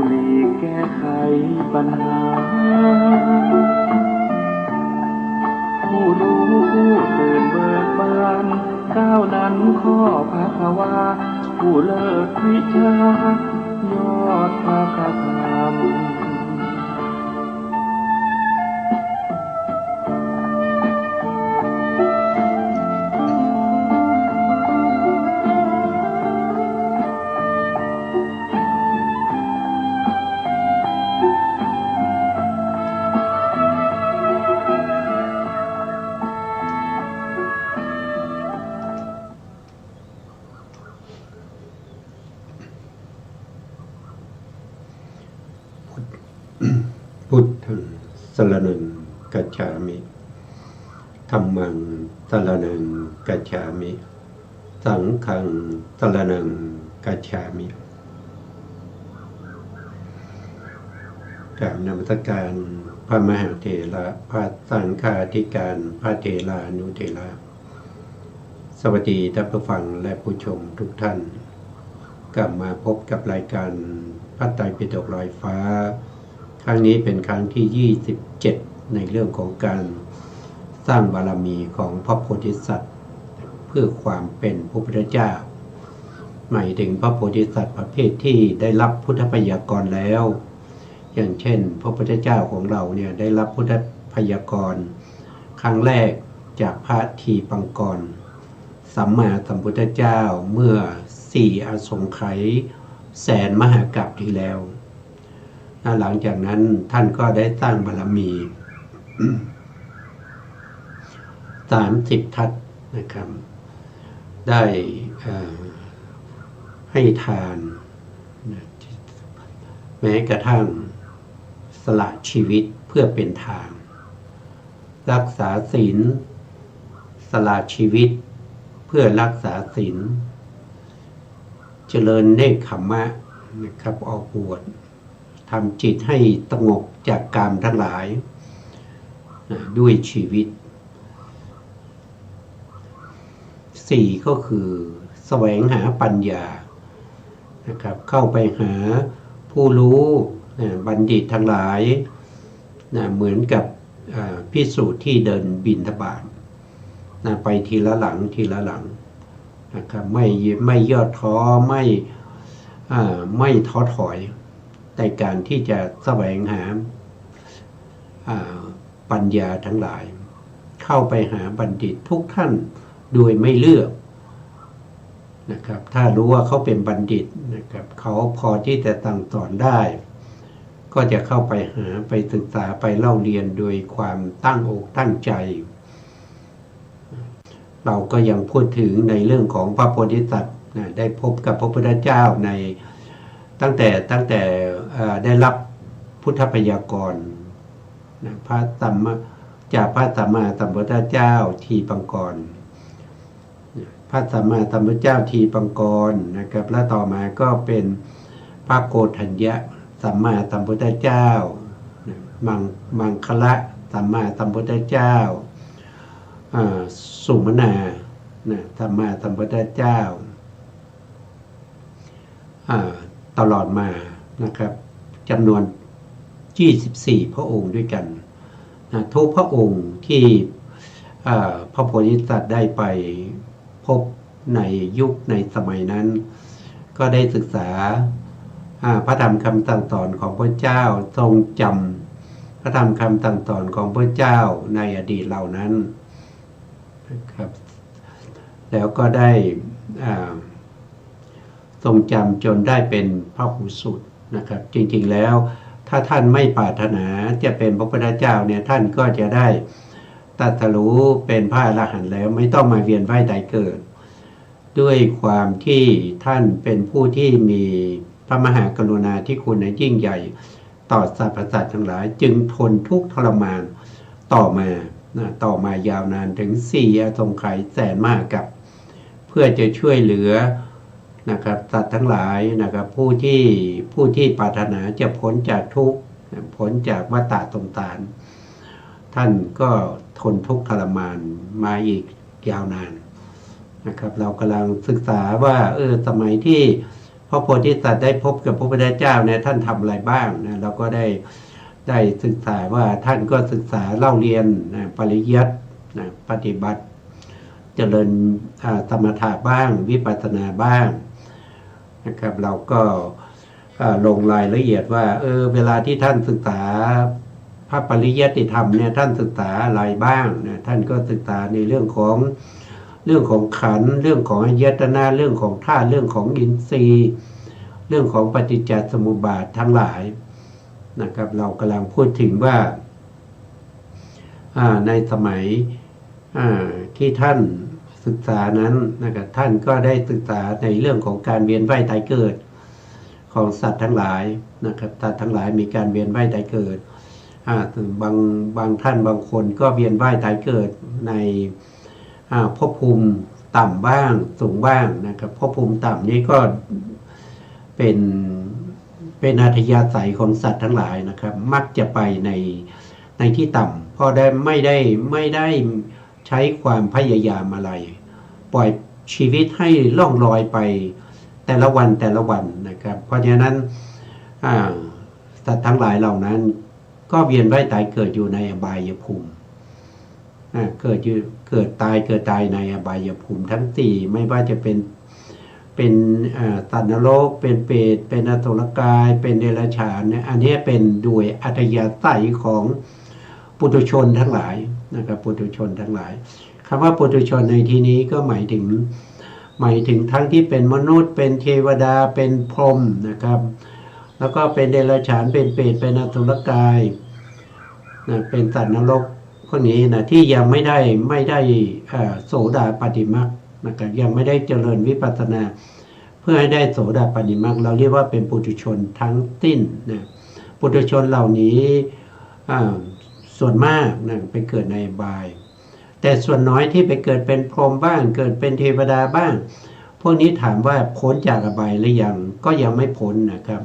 หลีกแก้ไขปัญหาผู้รู้ผู้ตื่นเบิกบานก้าวนั้นข้อภาควาผู้เลิศวิชายอดภาคธรรมพุทธังสรณังกัจฉามิธัมมังสรณังกัจฉามิสังฆังสรณังกัจฉามิกราบนมัสการพระมหาเถระพระสังฆาธิการพระเถรานุเถระสวัสดีท่านผู้ฟังและผู้ชมทุกท่านกลับมาพบกับรายการพระไตรปิฎกลอยฟ้าครั้งนี้เป็นครั้งที่27ในเรื่องของการสร้างบารมีของพระโพธิสัตว์เพื่อความเป็นพระพุทธเจ้าหมายถึงพระโพธิสัตว์ประเภทที่ได้รับพุทธพยากรแล้วอย่างเช่นพระพุทธเจ้าของเราเนี่ยได้รับพุทธพยากรครั้งแรกจากพระทีปังกรสัมมาสัมพุทธเจ้าเมื่อ4 อสงไขยแสนมหากัปที่แล้วหลังจากนั้นท่านก็ได้สร้างบารมี30 ทัศนะครับได้ให้ทานแม้กระทั่งสละชีวิตเพื่อเป็นทานรักษาศีลสละชีวิตเพื่อรักษาศีลเจริญเนกขัมมะนะครับออกบวชทำจิตให้สงบจากกามทั้งหลายด้วยชีวิต4ก็คือแสวงหาปัญญานะครับเข้าไปหาผู้รู้บัณฑิตทั้งหลายเหมือนกับภิกษุที่เดินบิณฑบาตไปทีละหลังทีละหลังนะครับไม่ย่อท้อไม่ท้อถอยในการที่จะแสวงหาปัญญาทั้งหลายเข้าไปหาบัณฑิตทุกท่านโดยไม่เลือกนะครับถ้ารู้ว่าเขาเป็นบัณฑิตนะครับเขาพอที่จะสั่งสอนได้ก็จะเข้าไปหาไปศึกษาไปเล่าเรียนโดยความตั้งอกตั้งใจเราก็ยังพูดถึงในเรื่องของพระโพธิสัตว์ได้พบกับพระพุทธเจ้าในตั้งแต่ได้รับพุทธพยากรพระสัมมาจากพระสัมมาสัมพุทธเจ้าทีปังกรพระสัมมาสัมพุทธเจ้าทีปังกรนะครับและต่อมาก็เป็นพระโกฏัญญะสัมมาสัมพุทธเจ้ามังคละสัมมาสัมพุทธเจ้าสุมนาสัมมาสัมพุทธเจ้าตลอดมานะครับจำนวน24 พระองค์ด้วยกันทุกพระองค์ที่พระโพธิสัตว์ได้ไปพบในยุคในสมัยนั้นก็ได้ศึกษาพระธรรมคำสั่งสอนของพระเจ้าทรงจำพระธรรมคำสั่งสอนของพระเจ้าในอดีตเหล่านั้นนะครับแล้วก็ได้ทรงจำจนได้เป็นพระหูสูตรนะครับจริงๆแล้วถ้าท่านไม่ปรารถนาจะเป็นพระพุทธเจ้าเนี่ยท่านก็จะได้ตรัสรู้เป็นพระอรหันต์แล้วไม่ต้องมาเวียนว่ายตายเกิดด้วยความที่ท่านเป็นผู้ที่มีพระมหากรุณาธิคุณยิ่งใหญ่ต่อสรรพสัตว์ทั้งหลายจึงทนทุกข์ทรมานต่อมายาวนานถึง4 อสงไขยแสนมหากัปเพื่อจะช่วยเหลือนะครับสัตว์ทั้งหลายนะครับผู้ที่ปรารถนาจะพ้นจากทุกข์พ้นจากวัฏฏะสงสารท่านก็ทนทุกข์ทรมานมาอีกยาวนานนะครับเรากำลังศึกษาว่าสมัยที่พ พระโพธิสัตว์ได้พบกับพระพุทธเจ้าเนี่ยท่านทำอะไรบ้างนะเราก็ได้ศึกษาว่าท่านก็ศึกษาเล่าเรียนนะปริยัตินะปฏิบัติเจริญสมถะบ้างวิปัสสนาบ้างนะครับเราก็ลงรายละเอียดว่าเวลาที่ท่านศึกษาพระปริยัติธรรมเนี่ยท่านศึกษาอะไรบ้างนะท่านก็ศึกษาในเรื่องของขันธ์เรื่องของอายตนะเรื่องของธาตุเรื่องของอินทรีย์เรื่องของปฏิจจสมุปบาททั้งหลายนะครับเรากำลังพูดถึงว่าในสมัยที่ท่านศึกษานั้นนะครับท่านก็ได้ศึกษาในเรื่องของการเวียนว่ายตายเกิดของสัตว์ทั้งหลายนะครับสัตว์ทั้งหลายมีการเวียนว่ายตายเกิดบางท่านบางคนก็เวียนว่ายตายเกิดในภพภูมิต่ำบ้างสูงบ้างนะครับภพภูมิต่ำนี้ก็เป็นอัธยาศัยของสัตว์ทั้งหลายนะครับมักจะไปในที่ต่ำเพราะไม่ได้ใช้ความพยายามอะไรปล่อยชีวิตให้ล่องลอยไปแต่ละวันนะครับเพราะฉะนั้นสัตว์ทั้งหลายเหล่านั้นก็เวียนว่ายตายเกิดอยู่ในอบายภูมิเกิดตายในอบายภูมิทั้งสี่ไม่ว่าจะเป็นสัตว์นรกเป็นเปรตเป็นอสุรกายเป็นเดรัจฉานเนี่ยอันนี้เป็นด้วยอัธยาศัยของปุถุชนทั้งหลายนะครับปุถุชนทั้งหลายคำว่าปุถุชนในที่นี้ก็หมายถึงทั้งที่เป็นมนุษย์เป็นเทวดาเป็นพรหมนะครับแล้วก็เป็นเดรัจฉานเป็นเปรตเป็นอสุรกายเป็นสัตว์นรกพวกนี้นะที่ยังไม่ได้โสดาปัตติมรรคนะครับยังไม่ได้เจริญวิปัสสนาเพื่อให้ได้โสดาปัตติมรรคเราเรียกว่าเป็นปุถุชนทั้งสิ้นนะปุถุชนเหล่านี้ส่วนมากนะไปเกิดในอบายแต่ส่วนน้อยที่ไปเกิดเป็นพรหมบ้างเกิดเป็นเทวดาบ้างพวกนี้ถามว่าพ้นจากอบายหรือยังก็ยังไม่พ้นนะครับ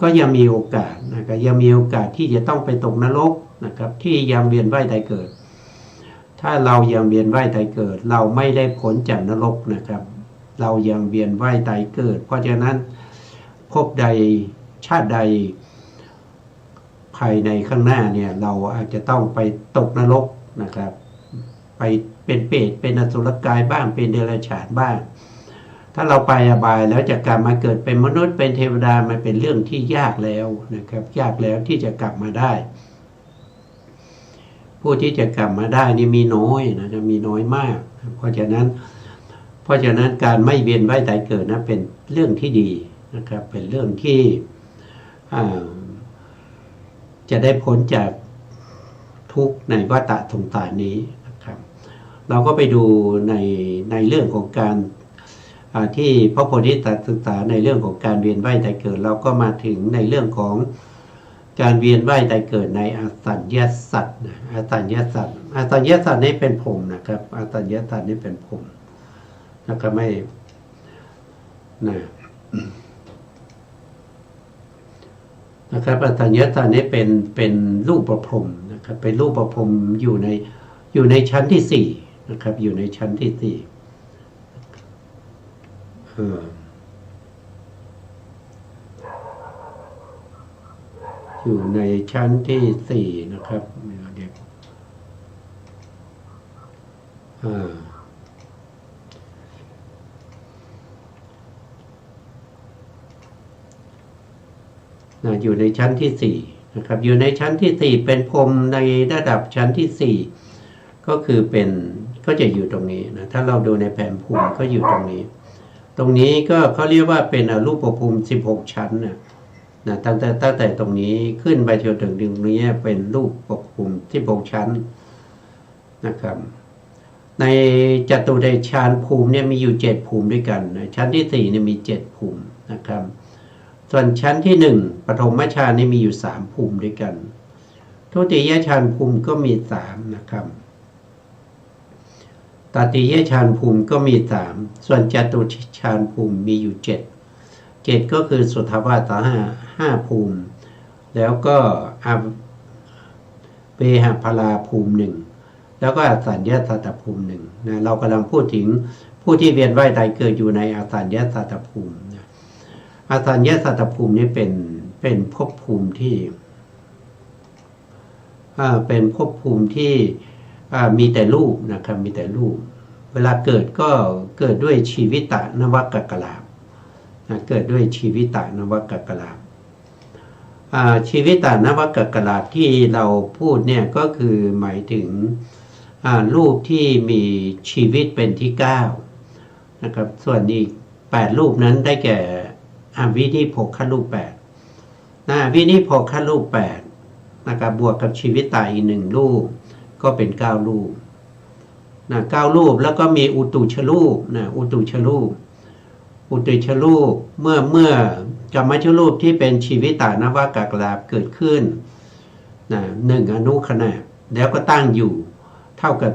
ก็ยังมีโอกาสนะครับยังมีโอกาสที่จะต้องไปตกนรกนะครับที่ยังเวียนว่ายตายเกิดถ้าเรายังเวียนว่ายตายเกิดเราไม่ได้พ้นจากนรกนะครับเรายังเวียนว่ายตายเกิดเพราะฉะนั้นภพใดชาติใดภายในข้างหน้าเนี่ยเราอาจจะต้องไปตกนรกนะครับไปเป็นเปรตเป็นอสุรกายบ้างเป็นเดรัจฉานบ้างถ้าเราไปอบายแล้วจะกลับมาเกิดเป็นมนุษย์เป็นเทวดามันเป็นเรื่องที่ยากแล้วนะครับยากแล้วที่จะกลับมาได้ผู้ที่จะกลับมาได้นี่มีน้อยนะมีน้อยมากเพราะฉะนั้นการไม่เวียนว่ายตายเกิดนะเป็นเรื่องที่ดีนะครับเป็นเรื่องที่จะได้พ้นจากทุกข์ในวัฏสงสารนี้นะครับเราก็ไปดูในเรื่องของการที่พระโพธิสัตว์ศึกษาในเรื่องของการเวียนว่ายตายเกิดเราก็มาถึงในเรื่องของการเวียนว่ายตายเกิดในอสัญญสัตว์อสัญญสัตว์นี่เป็นพรหมนะครับอสัญญสัตว์นี่เป็นพรหมนะครับไม่นะครับอสัญญสัตว์นี่เป็นรูปประพรหมนะครับเป็นรูปประพรหมอยู่ในชั้นที่สี่นะครับอยู่ในชั้นที่สี่อยู่ในชั้นที่สี่นะครับเด็กอยู่ในชั้นที่สี่นะครับอยู่ในชั้นที่สี่เป็นพรหมในระดับชั้นที่สี่ก็จะอยู่ตรงนี้นะถ้าเราดูในแผนภูมิก็อยู่ตรงนี้ก็เขาเรียกว่าเป็นอรูปภูมิ16ชั้นนะตั้งแต่ตรงนี้ขึ้นไปจนถึงตรงนี้เป็นรูปภูมิ16ชั้นนะครับในจตุเดชฌานภูมิเนี่ยมีอยู่7ภูมิด้วยกันนะชั้นที่4เนี่ยมี7ภูมินะครับส่วนชั้นที่1ปฐมฌานนี่มีอยู่3ภูมิด้วยกันทุติยฌานภูมิก็มี3นะครับตติยฌานภูมิก็มี3ส่วนจตุฌานภูมิมีอยู่7ก็คือสุทธาวาส5ภูมิแล้วก็เปหพลาภูมิ1แล้วก็อสัญญสัตตภูมิ1นะเรากำลังพูดถึงผู้ที่เวียนว่ายตายเกิดอยู่ในอสัญญสัตตภูมินะ อาสัญญาสัตตภูมินี้เป็นภพภูมิที่เป็นภพภูมิที่มีแต่รูปนะครับมีแต่รูปเวลาเกิดก็เกิดด้วยชีวิตะนวกกลาภเกิดด้วยชีวิตะนวกกลาภชีวิตะนวกกลาภที่เราพูดเนี่ยก็คือหมายถึงรูปที่มีชีวิตเป็นที่9นะครับส่วนอีก8รูปนั้นได้แก่วินิโภครูป8วินิโภครูป8นะครับบวกกับชีวิตตายอีก1รูปก็เป็น9รูป9รูปแล้วก็มีอุตุชรูปอุตุชรูปเมื่อกรรมชรูปที่เป็นชีวิตตานวากกลาภเกิดขึ้น1อนุขณะแล้วก็ตั้งอยู่เท่ากับ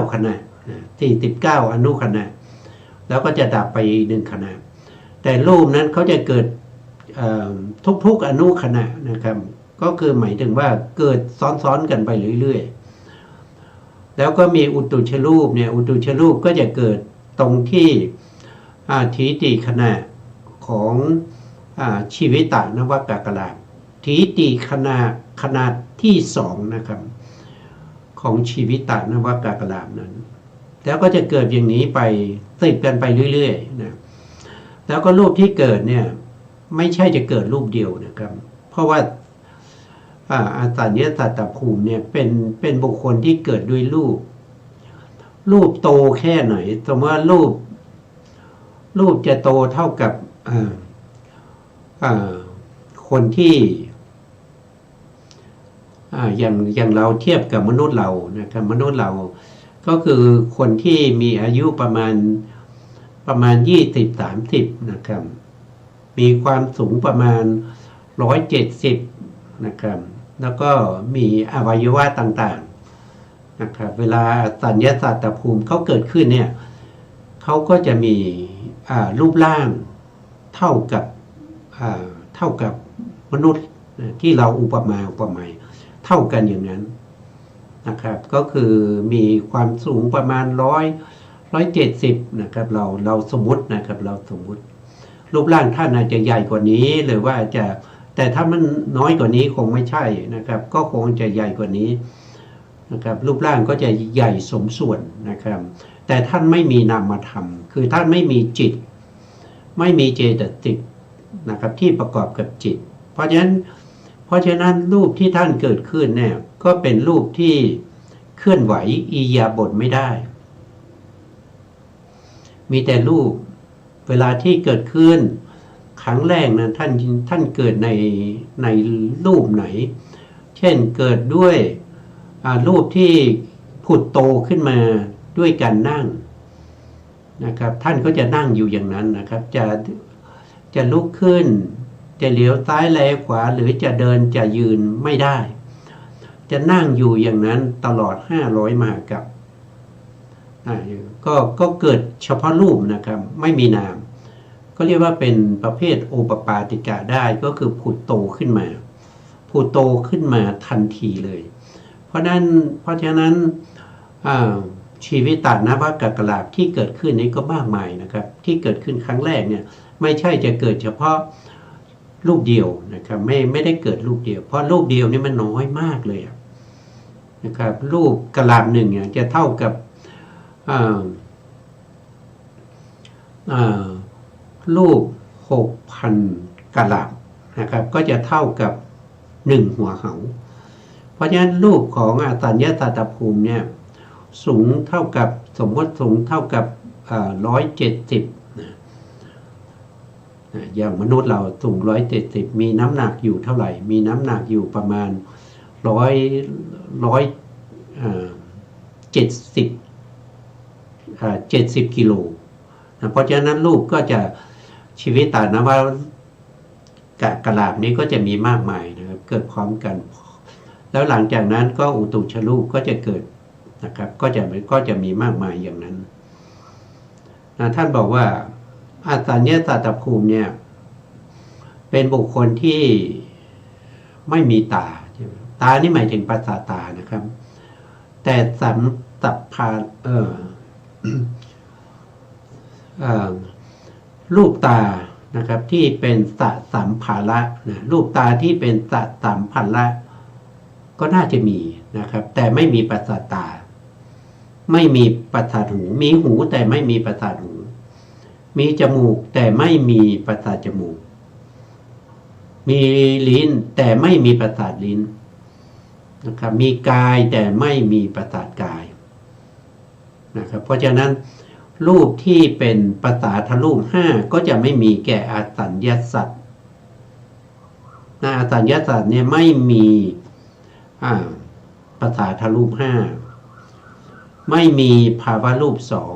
49ขณะ49อนุขณะแล้วก็จะดับไป1ขณะแต่รูปนั้นเขาจะเกิดทุกๆอนุขณะนะครับก็คือหมายถึงว่าเกิดซ้อนๆกันไปเรื่อยๆแล้วก็มีอุตุชรูปเนี่ยอุตุชรูปก็จะเกิดตรงที่ทีติขณะของชีวิตานวกกลาภทีติขณะที่2นะครับของชีวิตานวกกลาภนั้นแล้วก็จะเกิดอย่างนี้ไปติดกันไปเรื่อยๆนะแล้วก็รูปที่เกิดเนี่ยไม่ใช่จะเกิดรูปเดียวนะครับเพราะว่าอาสัญญาสัตตภูมิเนี่ยเป็นบุคคลที่เกิดด้วยรูปโตแค่ไหนสมมติว่ารูปจะโตเท่ากับคนที่อย่างเราเทียบกับมนุษย์เรานะครับมนุษย์เราก็คือคนที่มีอายุประมาณ20-30นะครับมีความสูงประมาณ170นะครับแล้วก็มีอวัยวะต่างๆนะครับเวลาสัญญาสัตตภูมิเขาเกิดขึ้นเนี่ยเขาก็จะมีรูปร่างเท่ากับมนุษย์ที่เราอุปมาเท่ากันอย่างนั้นนะครับก็คือมีความสูงประมาณ170นะครับเราสมมุตินะครับเราสมมุติรูปร่างท่านอาจจะใหญ่กว่านี้หรือว่าจะแต่ถ้ามันน้อยกว่านี้คงไม่ใช่นะครับก็คงจะใหญ่กว่านี้นะครับรูปร่างก็จะใหญ่สมส่วนนะครับแต่ท่านไม่มีนามธรรมคือท่านไม่มีจิตไม่มีเจตสิกนะครับที่ประกอบกับจิตเพราะฉะนั้นรูปที่ท่านเกิดขึ้นเนี่ยก็เป็นรูปที่เคลื่อนไหวอิริยาบถไม่ได้มีแต่รูปเวลาที่เกิดขึ้นครั้งแรกนะท่านเกิดในรูปไหนเช่นเกิดด้วยรูปที่ผุดโตขึ้นมาด้วยการนั่งนะครับท่านก็จะนั่งอยู่อย่างนั้นนะครับจะลุกขึ้นจะเลี้ยวซ้ายแลขวาหรือจะเดินจะยืนไม่ได้จะนั่งอยู่อย่างนั้นตลอด500มหากัปก็เกิดเฉพาะรูปนะครับไม่มีนามก็เรียกว่าเป็นประเภทโอปปาติกะได้ก็คือผุดโตขึ้นมาทันทีเลยเพราะฉะนั้นชีวิตนวกกลาภที่เกิดขึ้นนี้ก็มากมายนะครับที่เกิดขึ้นครั้งแรกเนี่ยไม่ใช่จะเกิดเฉพาะรูปเดียวนะครับไม่ได้เกิดรูปเดียวเพราะรูปเดียวนี่มันน้อยมากเลยนะครับรูปกลาภหนึ่งเนี่ยจะเท่ากับรูป 6,000 กลาภนะครับก็จะเท่ากับ1หัวเหาเพราะฉะนั้นรูปของอาสัญญาสัตตภูมิเนี่ยสูงเท่ากับสมมติสูงเท่ากับ170อย่างมนุษย์เราสูง170มีน้ำหนักอยู่เท่าไหร่มีน้ำหนักอยู่ประมาณ70กิโลเพราะฉะนั้นรูปก็จะชีวิตนวกลาภนี้ก็จะมีมากมายนะครับเกิดพร้อมกันแล้วหลังจากนั้นก็อุตุชรูปก็จะเกิดนะครับก็จะมีมากมายอย่างนั้นท่านบอกว่าอาสัญญาสัตตภูมิเนี่ยเป็นบุคคลที่ไม่มีตานี่หมายถึงภาษาตานะครับแต่สัมตัพพา รูปตานะครับที่เป็นสสัมภาระนะรูปตาที่เป็นสสัมภาระก็น่าจะมีนะครับแต่ไม่มีประสาทตาไม่มีประสาทหูมีหูแต่ไม่มีประสาทหูมีจมูกแต่ไม่มีประสาทจมูกมีลิ้นแต่ไม่มีประสาทลิ้นนะครับมีกายแต่ไม่มีประสาทกายนะครับเพราะฉะนั้นรูปที่เป็นประสาทรูปห้าก็จะไม่มีแก่อสัญญาสัตว์อสัญญาสัตว์เนี่ยไม่มีประสาทรูปห้าไม่มีภาวะรูปสอง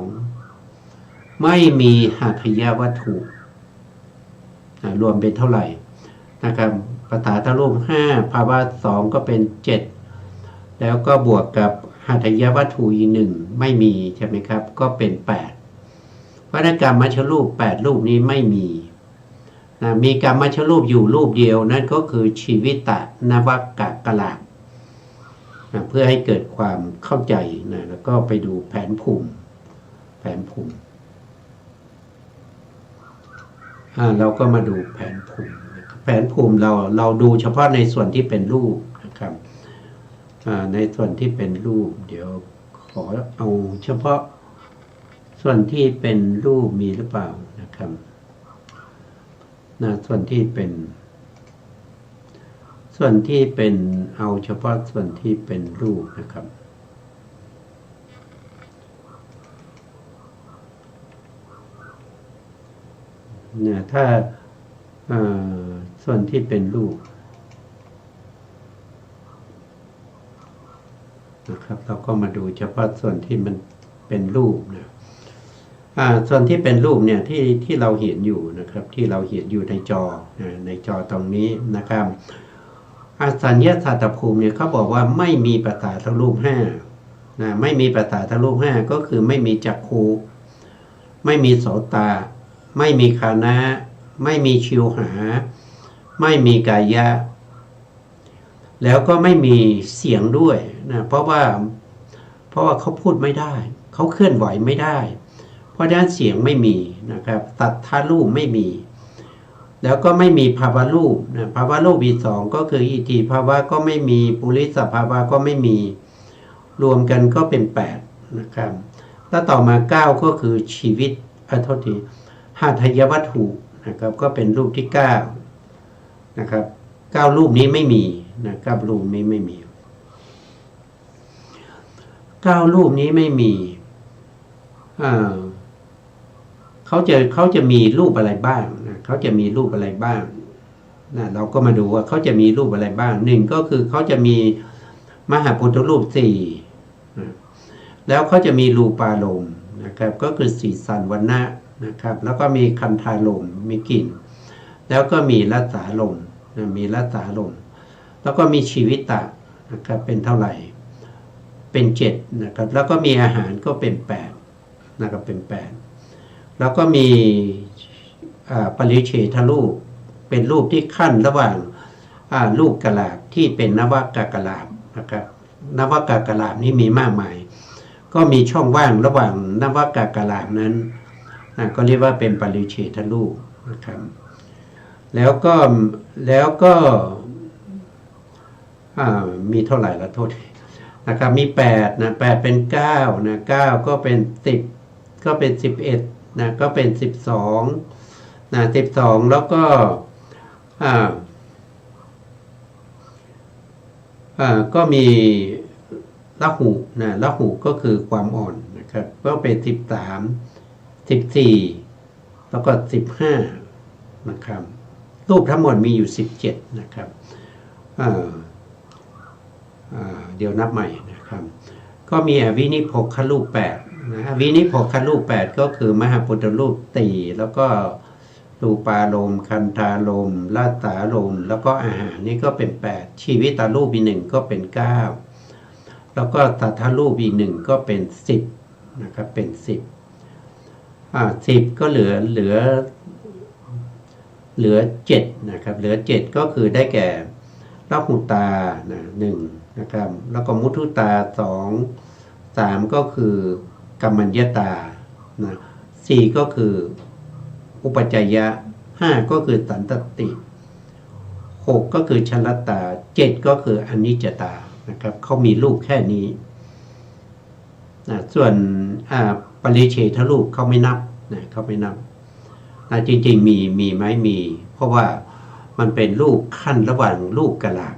ไม่มีหัตถยวัตถุรวมเป็นเท่าไหร่นะครับประสาทรูปห้าภาวะสองก็เป็นเจ็ดแล้วก็บวกกับหัตถยวัตถุอีกหนึ่งไม่มีใช่ไหมครับก็เป็นแปดวรรณกรรมมัชรูป8รูปนี้ไม่มีมีกรรมมัชรูปอยู่รูปเดียวนั่นก็คือชีวิตะนวกะกะลาเพื่อให้เกิดความเข้าใจนะแล้วก็ไปดูแผนภูมิเราก็มาดูแผนภูมิเราดูเฉพาะในส่วนที่เป็นรูปนะครับในส่วนที่เป็นรูปเดี๋ยวขอเอาเฉพาะส่วนที่เป็นรูปมีหรือเปล่านะครับส่วนที่เป็นเอาเฉพาะส่วนที่เป็นรูปนะครับถ้าส่วนที่เป็นรูปนะครับเราก็มาดูเฉพาะส่วนที่มันเป็นรูปนะส่วนที่เป็นรูปเนี่ยที่เราเห็นอยู่นะครับที่เราเห็นอยู่ในจอตรงนี้นะครับอสัญญาสัตตภูมิเนี่ยเขาบอกว่าไม่มีประสาทรูปห้าไม่มีประสาทรูปห้าก็คือไม่มีจักขุไม่มีโสตาไม่มีคานะไม่มีชิวหาไม่มีกายะแล้วก็ไม่มีเสียงด้วยนะเพราะว่าเขาพูดไม่ได้เขาเคลื่อนไหวไม่ได้เพราะฉะนั้นเสียงไม่มีนะครับสัทธารูปไม่มีแล้วก็ไม่มีภาวะรูปนะภาวะรูปอีกสองก็คืออิทธิภาวะก็ไม่มีปุริสภาวะก็ไม่มีรวมกันก็เป็น8นะครับแล้วต่อมา9ก็คือชีวิตโทษทีหัตถยวัตถุนะครับก็เป็นรูปที่9นะครับ9รูปนี้ไม่มีนะ9รูปนี้ไม่มี9รูปนี้ไม่มีเขาจะมีรูปอะไรบ้างนะเขาจะมีรูปอะไรบ้างนะเราก็มาดูว่าเขาจะมีรูปอะไรบ้างหนึ่งก็คือเขาจะมีมหาพุทธรูป4นะแล้วเขาจะมีรูปารมณ์นะครับก็คือสีสันวรรณะนะครับแล้วก็มีคันธารมณ์มีกลิ่นแล้วก็มีรสารมณ์นะมีรสารมณ์แล้วก็มีชีวิตะนะครับเป็นเท่าไหร่เป็น7นะครับแล้วก็มีอาหารก็เป็น8นะครับเป็น8แล้วก็มีปริเฉทรูปเป็นรูปที่ขั้นระหว่างรูปกะลาบที่เป็นนวกกะลาบนะครับนวกกะลาบนี้มีมากมายก็มีช่องว่างระหว่างนวกกะลาบนั้นก็เรียกว่าเป็นปริเฉทรูปนะครับแล้วก็มีเท่าไหร่ละโทษนะครับมี8นะ8เป็น9นะ9ก็เป็น10ก็เป็น11นะก็เป็น12นะ12แล้วก็ก็มีละหูนะละหูก็คือความอ่อนนะครับก็เป็น13 14แล้วก็15นะครับรูปทั้งหมดมีอยู่17นะครับเดี๋ยวนับใหม่นะครับก็มีอวินิโภครูป8นะอวินิโภครูป8ก็คือมหาพุทธรูป4แล้วก็รูปารมณ์คันธารมณ์รสารมณ์แล้วก็อาหารนี่ก็เป็น8ชีวิตรูปอีก1ก็เป็น9แล้วก็สัทธารูปอีก1ก็เป็น10นะครับเป็น10ก็เหลือ7นะครับเหลือ7ก็คือได้แก่ละหุตา1นะครับแล้วก็มุทุตา2 3ก็คือกัมมัญญตานะ 4ก็คืออุปจยะ5ก็คือสันตติ6ก็คือชลตา7ก็คืออนิจจตานะครับเขามีรูปแค่นี้ส่วนปริเฉทรูปเขาไม่นับเขาไม่นับจริงๆมีไหมมี เพราะว่ามันเป็นรูปขั้นระหว่างรูปกะลา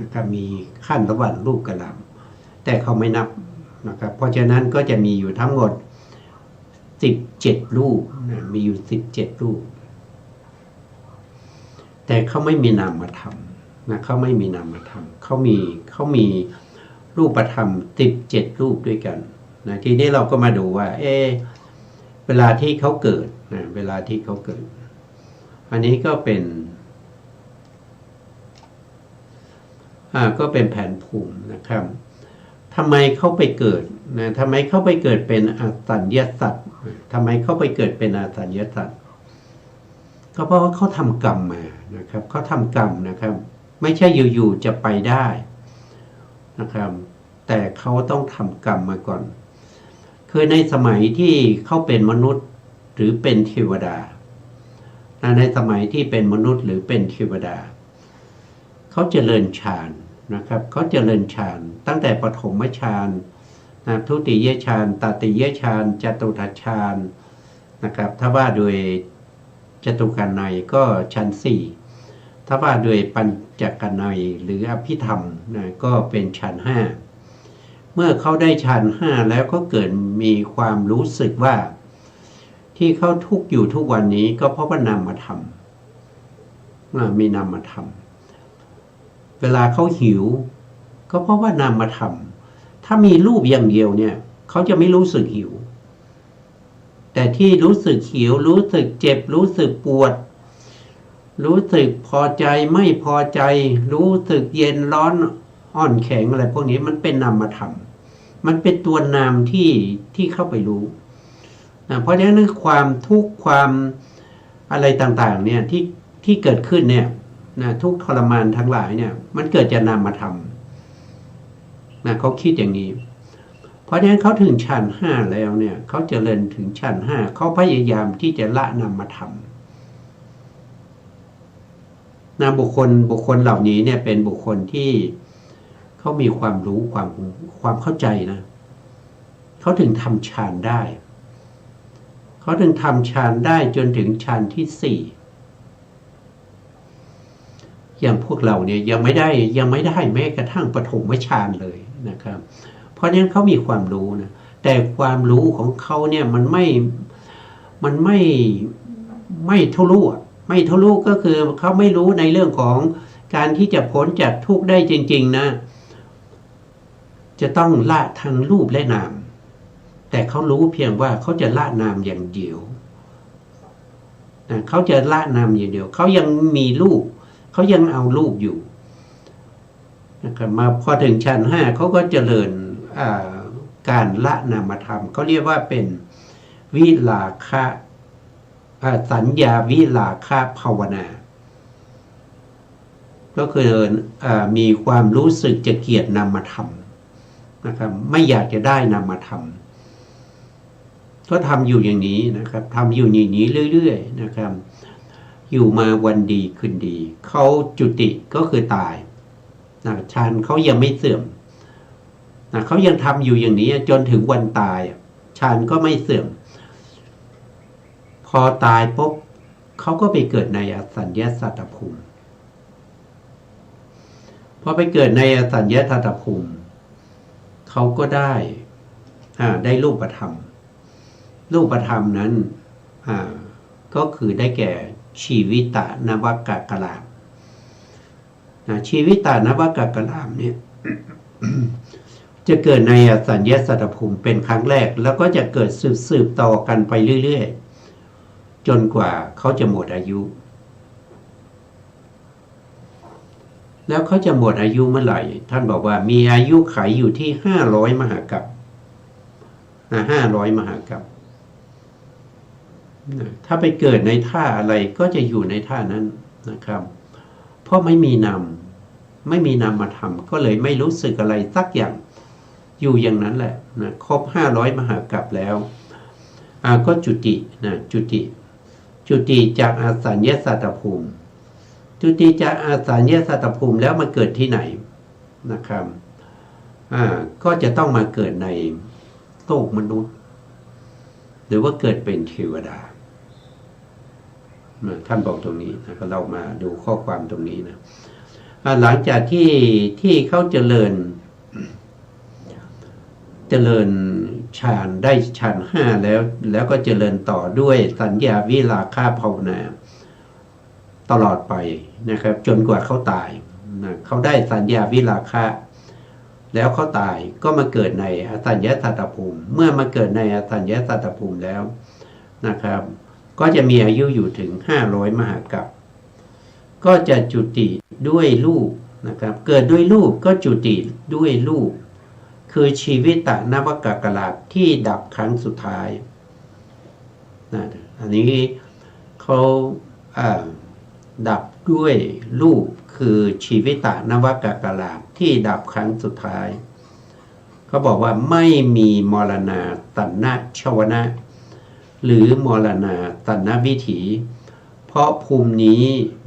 นะครับมีขั้นระหว่างรูปกะลาแต่เขาไม่นับนะครับเพราะฉะนั้นก็จะมีอยู่ทั้งหมด17รูปมีอยู่17รูปแต่เขาไม่มีนามธรรมเขาไม่มีนามธรรมเขามีรูปธรรม17รูปด้วยกันทีนี้เราก็มาดูว่าเวลาที่เขาเกิดเวลาที่เขาเกิดอันนี้ก็เป็นแผนภูมินะครับทำไมเขาไปเกิดทำไมเขาไปเกิดเป็นอสัญญสัตว์ทำไมเขาไปเกิดเป็นอสัญญสัตว์ก็เพราะว่าเขาทำกรรมมานะครับเขาทำกรรมนะครับไม่ใช่อยู่ๆจะไปได้นะครับแต่เขาต้องทำกรรมมาก่อนคือในสมัยที่เขาเป็นมนุษย์หรือเป็นเทวดาในสมัยที่เป็นมนุษย์หรือเป็นเทวดาเขาเจริญฌานนะครับเขาเจริญฌานตั้งแต่ปฐมฌานทุติยฌานตติยฌานจตุตฌานนะครับถ้าว่าโดยจตุกนัยก็ชั้น4ถ้าว่าโดยปัญจกนัยหรืออภิธรรมก็เป็นชั้น5เมื่อเขาได้ชั้น5แล้วก็เกิดมีความรู้สึกว่าที่เขาทุกข์อยู่ทุกวันนี้ก็เพราะว่านามธรรมมีนามธรรมเวลาเขาหิวก็เพราะว่านามธรรมถ้ามีรูปอย่างเดียวเนี่ยเขาจะไม่รู้สึกหิวแต่ที่รู้สึกหิวรู้สึกเจ็บรู้สึกปวดรู้สึกพอใจไม่พอใจรู้สึกเย็นร้อนอ่อนแข็งอะไรพวกนี้มันเป็นนามธรรมมันเป็นตัวนามที่เข้าไปรู้เพราะฉะนั้นความทุกข์ความอะไรต่างๆเนี่ยที่เกิดขึ้นเนี่ยทุกทรมานทั้งหลายเนี่ยมันเกิดจากนามธรรมเขาคิดอย่างนี้เพราะฉะนั้นเขาถึงชั้น5แล้วเนี่ยเขาเจริญถึงชั้น5เขาพยายามที่จะละนามธรรมบุคคลเหล่านี้เนี่ยเป็นบุคคลที่เขามีความรู้ความเข้าใจนะเขาถึงทำฌานได้เขาถึงทำฌานได้จนถึงฌานที่4อย่างพวกเราเนี่ยยังไม่ได้แม้กระทั่งปฐมฌานเลยนะครับเพราะฉะนั้นเขามีความรู้นะแต่ความรู้ของเขาเนี่ยมันไม่ทะลุไม่ทะลุก็คือเขาไม่รู้ในเรื่องของการที่จะพ้นจากทุกข์ได้จริงๆนะจะต้องละทั้งรูปและนามแต่เขารู้เพียงว่าเขาจะละนามอย่างเดียวเขาจะละนามอย่างเดียวเขายังมีรูปเขายังเอารูปอยู่นะครับมาพอถึงชั้น5เขาก็เจริญการละนามธรรมเขาเรียกว่าเป็นวิลาคะสัญญาวิลาคะภาวนาก็คือมีความรู้สึกจะเกลียดนามธรรมนะครับไม่อยากจะได้นามธรรมก็ทำอยู่อย่างนี้นะครับทำอยู่อย่างนี้เรื่อยๆนะครับอยู่มาวันดีคืนดีเขาจุติก็คือตายฌานเขายังไม่เสื่อมเขายังทำอยู่อย่างนี้จนถึงวันตายฌานก็ไม่เสื่อมพอตายปุ๊บเขาก็ไปเกิดในอสัญญสัตตภูมิพอไปเกิดในอสัญญสัตตภูมิเขาก็ได้รูปธรรมนั้นก็คือได้แก่ชีวิตนวกกลามชีวิตนวกกลามเนี่ย จะเกิดในอสัญญสัตตภูมิเป็นครั้งแรกแล้วก็จะเกิดสืบต่อกันไปเรื่อยๆจนกว่าเขาจะหมดอายุแล้วเขาจะหมดอายุเมื่อไหร่ท่านบอกว่ามีอายุขัยอยู่ที่500 มหากัป500 มหากัปถ้าไปเกิดในท่าอะไรก็จะอยู่ในท่านั้นนะครับเพราะไม่มีนามธรรมก็เลยไม่รู้สึกอะไรสักอย่างอยู่อย่างนั้นแหละครบ500 มหากัปแล้ว ก็จุตินะจุติจากอาสัญญสัตตภูมิจุติจากอาสัญญสัตตภูมิแล้วมาเกิดที่ไหนนะครับก็จะต้องมาเกิดในโลกมนุษย์หรือว่าเกิดเป็นเทวดาท่านบอกตรงนี้นะก็เรามาดูข้อความตรงนี้นะหลังจากที่เขาเจริญฌานได้ฌาน5แล้วก็เจริญต่อด้วยสัญญาวิราคะภาวนาตลอดไปนะครับจนกว่าเขาตายนะเขาได้สัญญาวิราคะแล้วเขาตายก็มาเกิดในอสัญญสัตตภูมิเมื่อมาเกิดในอสัญญสัตตภูมิแล้วนะครับก็จะมีอายุอยู่ถึง500 มหากัปก็จะจุติด้วยรูปนะครับเกิดด้วยรูปก็จุติด้วยรูปคือชีวิตนวกกลาที่ดับครั้งสุดท้ายนะอันนี้เขาดับด้วยรูปคือชีวิตนวกกลาที่ดับครั้งสุดท้ายเขาบอกว่าไม่มีมรณาสันนะชวนะหรือมรณาสันนวิถีเพราะภูมินี้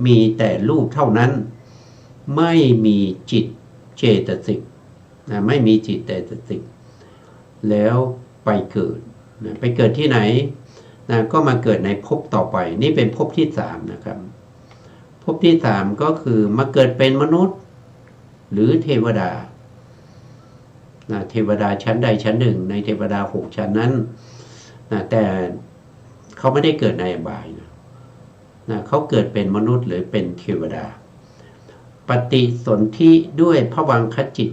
มีแต่รูปเท่านั้นไม่มีจิตเจตสิกนะไม่มีจิตเจตสิกแล้วไปเกิดนะไปเกิดที่ไหนนะก็มาเกิดในภพต่อไปนี่เป็นภพที่3นะครับภพที่3ก็คือมาเกิดเป็นมนุษย์หรือเทวดานะเทวดาชั้นใดชั้นหนึ่งในเทวดา6ชั้นนั้นนะแต่เขาไม่ได้เกิดในอบายนะเขาเกิดเป็นมนุษย์หรือเป็นเทวดาปฏิสนธิด้วยภวังคจิต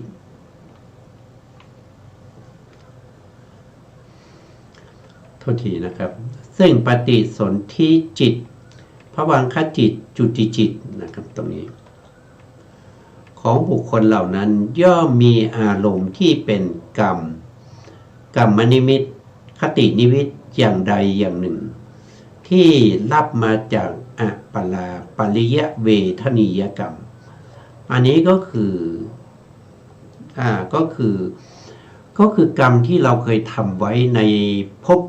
โทษทีนะครับซึ่งปฏิสนธิจิตภวังคจิตจุติจิตนะครับตรงนี้ของบุคคลเหล่านั้นย่อมมีอารมณ์ที่เป็นกรรมนิมิตคตินิมิตอย่างใดอย่างหนึ่งที่รับมาจากอัปปลาปริยะเวทนียกรรมอันนี้ก็คือกรรมที่เราเคยทำไว้ในภพ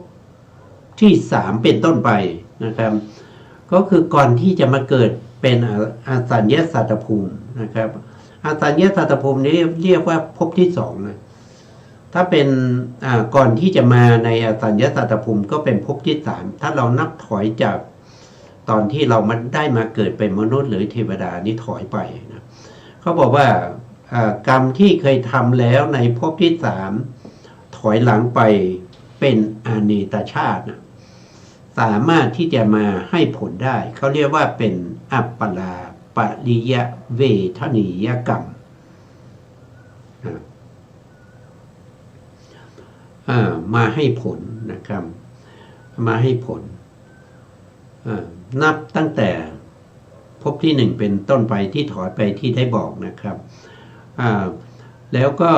ที่3เป็นต้นไปนะครับก็คือก่อนที่จะมาเกิดเป็นอสัญญสัตตภูมินะครับอสัญญสัตตภูมินี้เรียกว่าภพที่2นะถ้าเป็นก่อนที่จะมาในอสัญญสัตตภูมิก็เป็นภพที่3ถ้าเรานับถอยจากตอนที่เราได้มาเกิดเป็นมนุษย์หรือเทวดานี่ถอยไปนะเขาบอกว่ากรรมที่เคยทำแล้วในภพที่3ถอยหลังไปเป็นอเนตชาตินะสามารถที่จะมาให้ผลได้เขาเรียกว่าเป็นอัปปลาปริยะเวทนียกรรมมาให้ผลนะครับมาให้ผลนับตั้งแต่ภพที่1เป็นต้นไปที่ถอยไปที่ได้บอกนะครับแล้วก็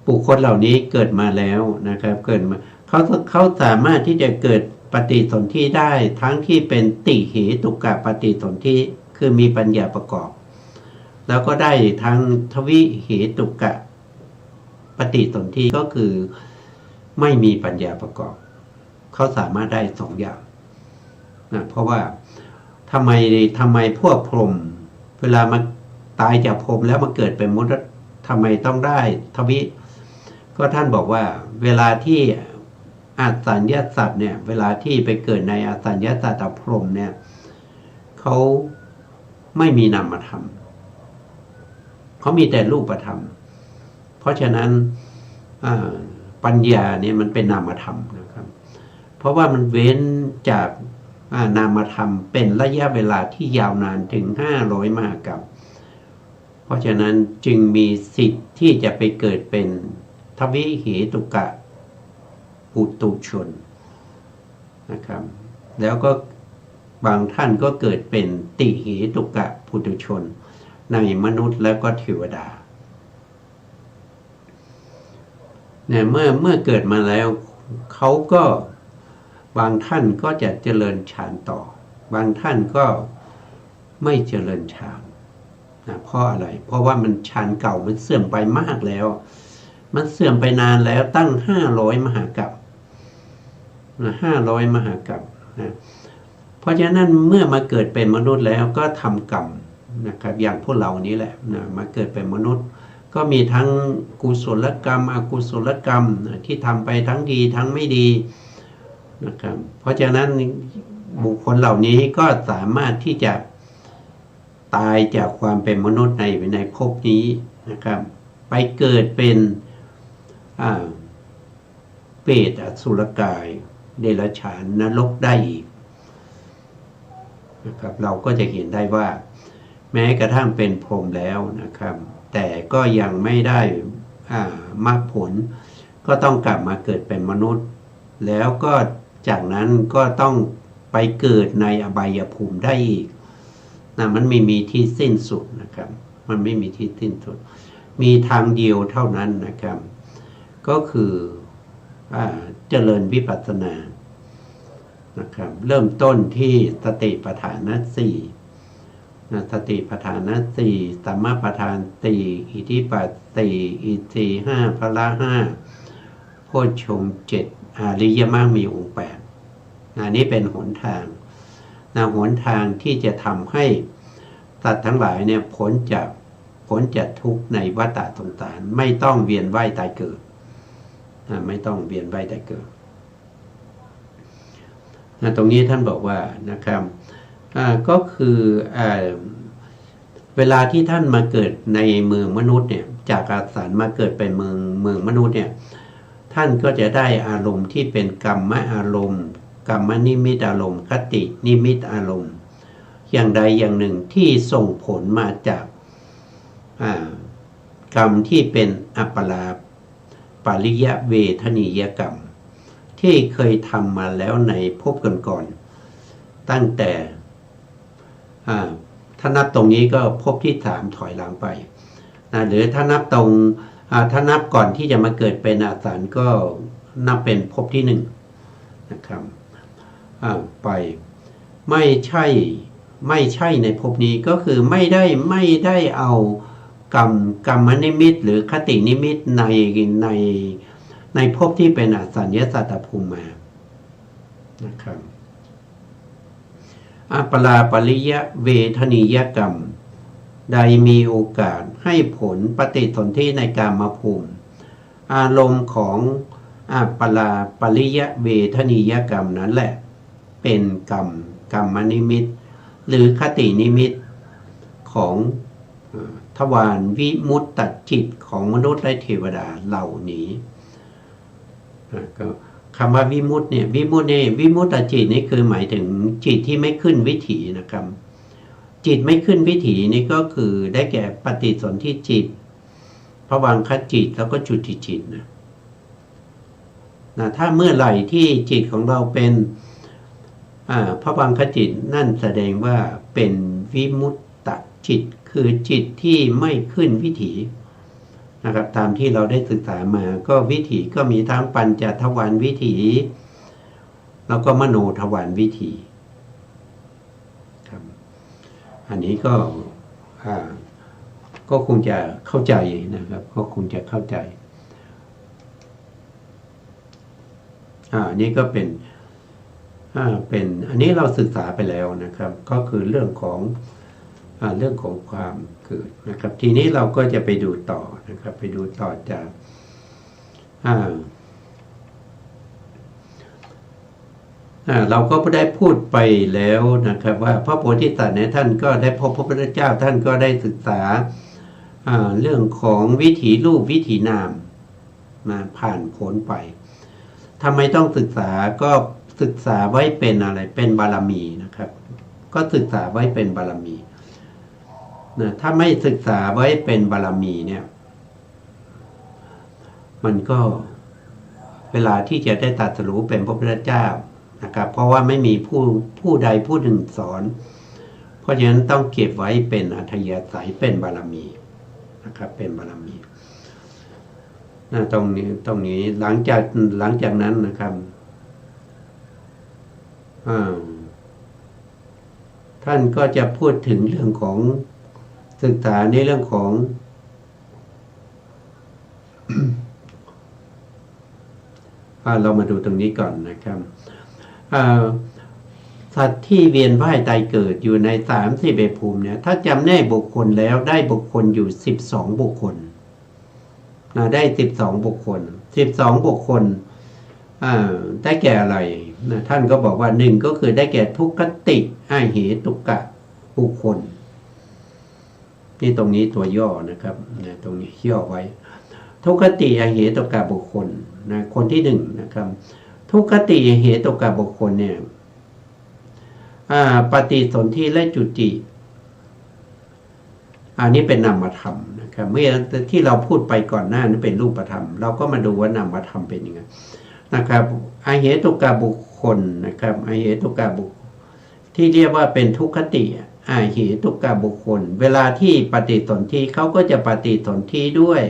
บุคคลเหล่านี้เกิดมาแล้วนะครับเกิดมาเขาสามารถที่จะเกิดปฏิสนธิได้ทั้งที่เป็นติเหตุกะปฏิสนธิคือมีปัญญาประกอบแล้วก็ได้ทั้งทวิเหตุกะปฏิสนธิก็คือไม่มีปัญญาประกอบเขาสามารถได้2อย่างนะเพราะว่าทำไมพวกพรหมเวลามาตายจากพรหมแล้วมาเกิดเป็นมนุษย์ทำไมต้องได้ทวิก็ท่านบอกว่าเวลาที่อสัญญสัตว์เนี่ยเวลาที่ไปเกิดในอสัญญสัตตพรหมเนี่ยเขาไม่มีนามธรรมเขามีแต่รูปธรรมเพราะฉะนั้นปัญญาเนี่ยมันเป็นนามธรรมนะครับเพราะว่ามันเว้นจากนามธรรมเป็นระยะเวลาที่ยาวนานถึง500 มหากัปเพราะฉะนั้นจึงมีสิทธิ์ที่จะไปเกิดเป็นทวิเหตุกะปุตุชนนะครับแล้วก็บางท่านก็เกิดเป็นติเหตุกะปุตุชนในมนุษย์แล้วก็เทวดาเนี่ยเมื่อเกิดมาแล้วเขาก็บางท่านก็จะเจริญฌานต่อบางท่านก็ไม่เจริญฌานนะเพราะอะไรเพราะว่ามันฌานเก่ามันเสื่อมไปมากแล้วมันเสื่อมไปนานแล้วตั้ง500 มหากัป 500 มหากรัปนะเพราะฉะนั้นเมื่อมาเกิดเป็นมนุษย์แล้วก็ทำกรรมนะครับอย่างพวกเรานี้แหละนะมาเกิดเป็นมนุษย์ก็มีทั้งกุศลกรรมอกุศลกรรมที่ทำไปทั้งดีทั้งไม่ดีนะครับเพราะฉะนั้นบุคคลเหล่านี้ก็สามารถที่จะตายจากความเป็นมนุษย์ในภพนี้นะครับไปเกิดเป็นเปรตอสุรกายเดรัจฉานนรกได้อีกนะครับเราก็จะเห็นได้ว่าแม้กระทั่งเป็นพรหมแล้วนะครับแต่ก็ยังไม่ได้มรรคผลก็ต้องกลับมาเกิดเป็นมนุษย์แล้วก็จากนั้นก็ต้องไปเกิดในอบายภูมิได้อีกนะมันไม่มีที่สิ้นสุดนะครับมันไม่มีที่สิ้นสุดมีทางเดียวเท่านั้นนะครับก็คือเจริญวิปัสสนานะครับเริ่มต้นที่สติปัฏฐานสี่สติปัฏฐานสี่สัมมาปัฏฐานสี่อิทธิปัฏฐานสี่อิทธิห้าพละห้าโพชฌงค์เจ็ดอริยมรรคมีองค์แปดนี่เป็นหนทางหนทางที่จะทำให้สัตว์ทั้งหลายเนี่ยพ้นจากทุกข์ในวัฏฏะสงสารไม่ต้องเวียนว่ายตายเกิดไม่ต้องเวียนว่ายตายเกิดตรงนี้ท่านบอกว่านะครับก็คือเวลาที่ท่านมาเกิดในเมืองมนุษย์เนี่ยจากอาสารมาเกิดเป็นเมืองมนุษย์เนี่ยท่านก็จะได้อารมณ์ที่เป็นกรรมอารมณ์กรรมนิมิตอารมณ์คตินิมิตอารมณ์อย่างใดอย่างหนึ่งที่ส่งผลมาจากกรรมที่เป็นอัปปลาปริยเวทนียกรรมที่เคยทำมาแล้วในภพก่อนๆตั้งแต่ถ้านับตรงนี้ก็ภพที่3ถอยหลังไปหรือถ้านับตรงถ้านับก่อนที่จะมาเกิดเป็นอาสารก็นับเป็นภพที่1นะครับไปไม่ใช่ในภพนี้ก็คือไม่ได้เอากรรมนิมิตหรือคตินิมิตในภพที่เป็นอสัญญสัตตภูมิมานะครับอัปปลาปริยเวทนียกรรมใดมีโอกาสให้ผลปฏิสนธิในกามภูมิอารมณ์ของอัปปลาปริยเวทนียกรรมนั้นแหละเป็นกรรมนิมิตหรือคตินิมิตของทวารวิมุตติจิตของมนุษย์และเทวดาเหล่านี้ก็คำว่าวิมุตติเนี่ยวิมุตติจิตนี่คือหมายถึงจิตที่ไม่ขึ้นวิถีนะครับจิตไม่ขึ้นวิถีนี่ก็คือได้แก่ปฏิสนธิจิตภวังคจิตแล้วก็จุติจิตนะถ้าเมื่อไหร่ที่จิตของเราเป็นภวังคจิตนั่นแสดงว่าเป็นวิมุตติจิตคือจิตที่ไม่ขึ้นวิถีนะครับตามที่เราได้ศึกษามาก็วิถีก็มีทั้งปัญจทวารวิถีแล้วก็มโนทวารวิถีครับอันนี้ก็คงจะเข้าใจนะครับก็คงจะเข้าใจอันนี้ก็เป็นอันนี้เราศึกษาไปแล้วนะครับก็คือเรื่องของความเกิดนะครับทีนี้เราก็จะไปดูต่อนะครับไปดูต่อจากเราก็ได้พูดไปแล้วนะครับว่าพระโพธิสัตว์เนี่ยท่านก็ได้พบพระพุทธเจ้าท่านก็ได้ศึกษาเรื่องของวิถีรูปวิถีนามมาผ่านพ้นไปทำไมต้องศึกษาก็ศึกษาไว้เป็นอะไรเป็นบารมีนะครับก็ศึกษาไว้เป็นบารมีถ้าไม่ศึกษาไว้เป็นบารมีเนี่ยมันก็เวลาที่จะได้ตรัสรู้เป็นพระพุทธเจ้านะครับเพราะว่าไม่มีผู้ใดผู้หนึ่งสอนเพราะฉะนั้นต้องเก็บไว้เป็นอัธยาศัยเป็นบารมีนะครับเป็นบารมีตรงนี้หลังจากนั้นนะครับท่านก็จะพูดถึงเรื่องของศึกษาในเรื่องของ อ เรามาดูตรงนี้ก่อนนะครับสัตว์ที่เวียนว่ายตายเกิดอยู่ใน31ภูมิเนี่ยถ้าจำแนกบุคคลแล้วได้บุคคลอยู่12บุคคลได้12บุคคล12บุคคลได้แก่อะไรนะท่านก็บอกว่า1ก็คือได้แก่ทุกขติอาเหตุกะบุคคลที่ตรงนี้ตัวย่อนะครับตรงนี้ย่อไว้ทุกขติอาเหตุกะบุคคลนะคนที่1นะครับทุกขติอาเหตุกะบุคคลเนี่ยปฏิสนธิและจุติอันนี้เป็นนามธรรมนะครับเมื่อที่เราพูดไปก่อนหน้านั้นเป็นรูปธรรมเราก็มาดูว่านามธรรมเป็นยังไงนะครับอาเหตุกะบุคคลนะครับอาเหตุกะบุคคลที่เรียกว่าเป็นทุกขติอาเหตุกะบุคคลเวลาที่ปฏิสนธิเขาก็จะปฏิสนธิด้วย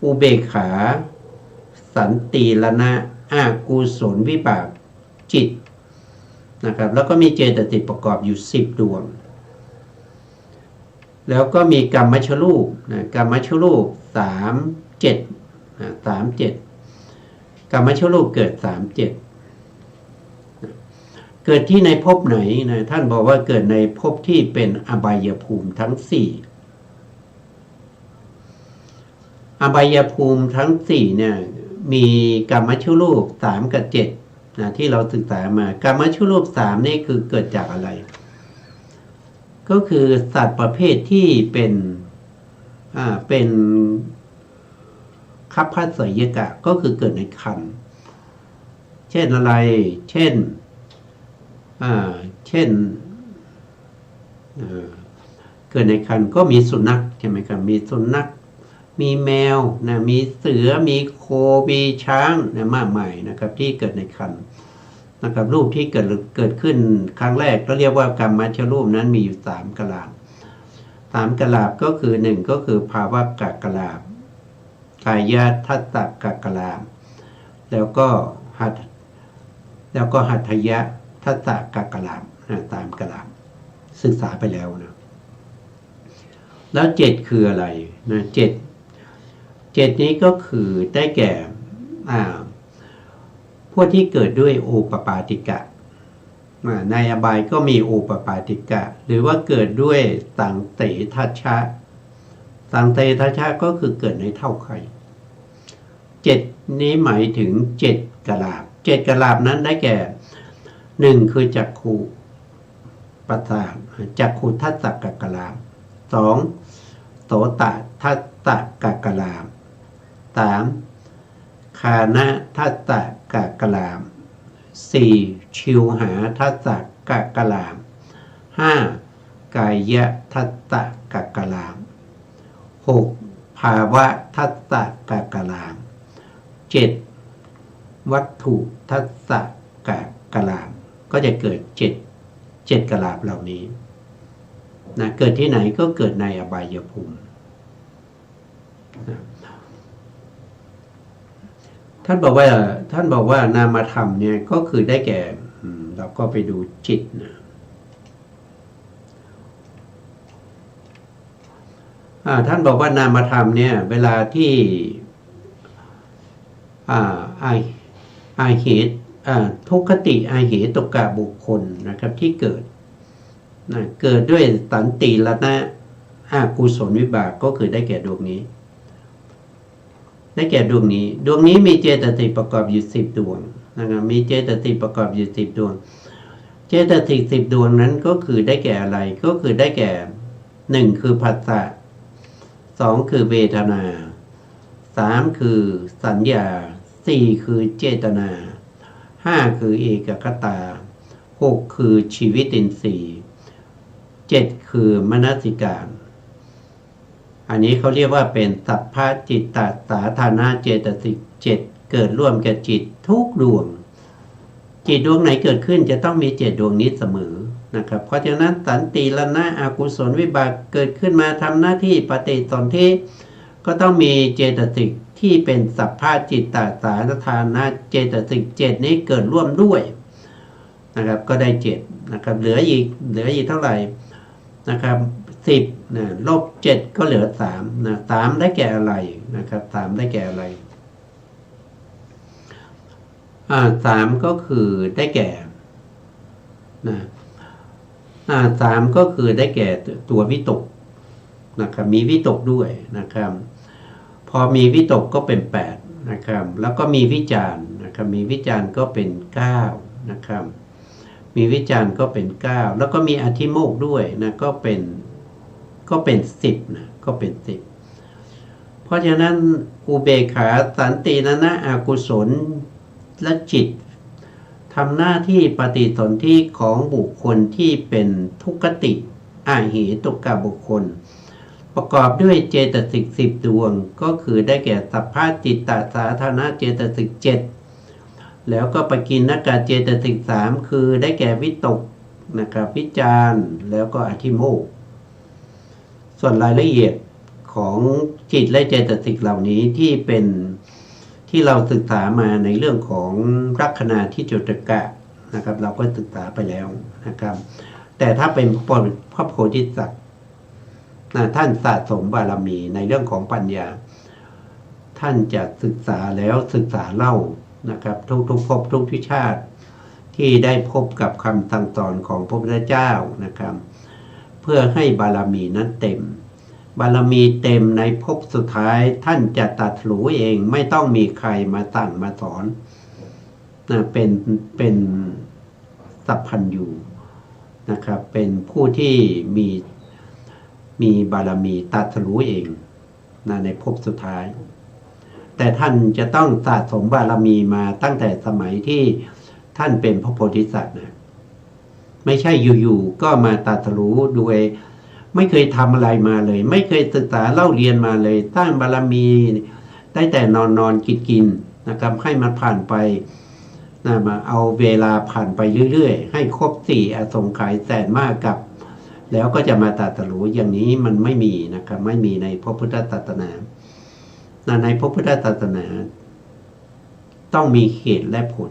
อุเบกขาสันติรณะอากุศลวิบากจิตนะครับแล้วก็มีเจตสิกประกอบอยู่10ดวงแล้วก็มีกรรมชรูปกรรมชรูป37กรรมชรูปเกิด37เกิดที่ในภพไหนนะท่านบอกว่าเกิดในภพที่เป็นอบายภูมิทั้ง4อบายภูมิทั้ง4เนี่ยมีกรรมชรูป3กับ7ที่เราศึกษามากรรมชรูป3นี่คือเกิดจากอะไรก็คือสัตว์ประเภทที่เป็นคัพพสยกะก็คือเกิดในครรภ์เช่นอะไรเช่นเกิดในครรภ์ก็มีสุนัขใช่ไหมครับมีสุนัขมีแมวนะมีเสือมีโคมีช้างนะมากมายนะครับที่เกิดในครรภ์นะครับรูปที่เกิดขึ้นครั้งแรกก็เรียกว่ากรรมชรูปนั้นมีอยู่3กลาบ3กลาบก็คือ1ก็คือภาวะกกลาบกายทัตตกกลาบแล้วก็หัตถยะทัตตกกลาบตามกลาบศึกษาไปแล้วนะแล้ว7คืออะไรนะ7นี้ก็คือได้แก่พวกที่เกิดด้วยโอปปาติกะในอบายก็มีโอปปาติกะหรือว่าเกิดด้วยสังเตทัชชะสังเตทัชชะก็คือเกิดในเท่าไข่7นี้หมายถึง7กลาบ7กลาบนั้นได้แก่1คือจักขุประสาทจักขุทัสสะกกลาบ2โสตทัสสะกกลาบ3คานะทัสสะกกลาบ4ชิวหาทัสสะกกลาบ5กายทัสสะกกลาบ6ภาวะทัสสะกกลาบ7วัตถุทัสสะกกลาบก็จะเกิด7กลาบเหล่านี้นะเกิดที่ไหนก็เกิดในอบายภูมินะท่านบอกว่านามธรรมเนี่ยก็คือได้แก่เราก็ไปดูจิตนะท่านบอกว่านามธรรมเนี่ยเวลาที่อาเหตุทุกขติอาเหตุกะบุคคลนะครับที่เกิดด้วยสันติรณะอากุศลวิบากก็คือได้แก่ดวงนี้ได้แก่ดวงนี้มีเจตสิกประกอบอยู่10ดวงนะครับมีเจตสิกประกอบอยู่10ดวงเจตสิก10ดวงนั้นก็คือได้แก่อะไรก็คือได้แก่1คือผัสสะ2คือเวทนา3คือสัญญา4คือเจตนา5คือเอกคตา6คือชีวิตินทรีย์7คือมนสิการอันนี้เขาเรียกว่าเป็นสัพพะจิตตสาธารณเจตสิก7เกิดร่วมกับจิตทุกดวงจิตดวงไหนเกิดขึ้นจะต้องมี7ดวงนี้เสมอนะครับเพราะฉะนั้นสันติรณะอกุศลวิบากเกิดขึ้นมาทำหน้าที่ปฏิสนธิก็ต้องมีเจตสิกที่เป็นสัพพะจิตตสาธารณเจตสิก7นี้เกิดร่วมด้วยนะครับก็ได้7นะครับเหลืออีกเท่าไหร่นะครับ10นะลบ7ก็เหลือ3นะ3ได้แก่อะไรนะครับ3ได้แก่อะไร สามก็คือได้แก่นะสามก็คือได้แก่ตัววิตกนะครับมีวิตกด้วยนะครับพอมีวิตกก็เป็น8นะครับแล้วก็มีวิจารณ์นะครับมีวิจารณ์ก็เป็น9นะครับมีวิจารณ์ก็เป็น9แล้วก็มีอธิโมกข์ด้วยนะก็เป็น10นะก็เป็น10เพราะฉะนั้นอุเบกขาสันตินะอกุศลและจิตทำหน้าที่ปฏิสนธิของบุคคลที่เป็นทุกขติอาหิตุกะบุคคลประกอบด้วยเจตสิก10ดวงก็คือได้แก่สัพพะจิตตสาธารณเจตสิก7แล้วก็ปกิณณกเจตสิก3คือได้แก่วิตกนะครับวิจารณ์แล้วก็อธิโมกข์ส่วนรายละเอียดของจิตและเจตสิกเหล่านี้ที่เราศึกษามาในเรื่องของลักขณาทิจตุกะนะครับเราก็ศึกษาไปแล้วนะครับแต่ถ้าเป็นพระโพธิสัตว์ท่านสะสมบารมีในเรื่องของปัญญาท่านจะศึกษาแล้วศึกษาเล่านะครับทุกภพทุกชาติที่ได้พบกับคำสั่งสอนของพระพุทธเจ้านะครับเพื่อให้บารมีนั้นเต็มบารมีเต็มในภพสุดท้ายท่านจะตรัสรู้เองไม่ต้องมีใครมาสั่งมาสอนเป็นสัพพัญญูนะครับเป็นผู้ที่มีบารมีตรัสรู้เองในภพสุดท้ายแต่ท่านจะต้องสะสมบารมีมาตั้งแต่สมัยที่ท่านเป็นพระโพธิสัตว์นะไม่ใช่อยู่ๆก็มาตรัสรู้โดยไม่เคยทำอะไรมาเลยไม่เคยศึกษาเล่าเรียนมาเลยตั้งบารมีได้แต่นอนกินนะครับให้มันผ่านไปมาเอาเวลาผ่านไปเรื่อยๆให้ครบ4อสงไขยแสนมากกับแล้วก็จะมาตรัสรู้อย่างนี้มันไม่มีนะครับไม่มีในพระพุทธศาสนาในพระพุทธศาสนาต้องมีเหตุและผล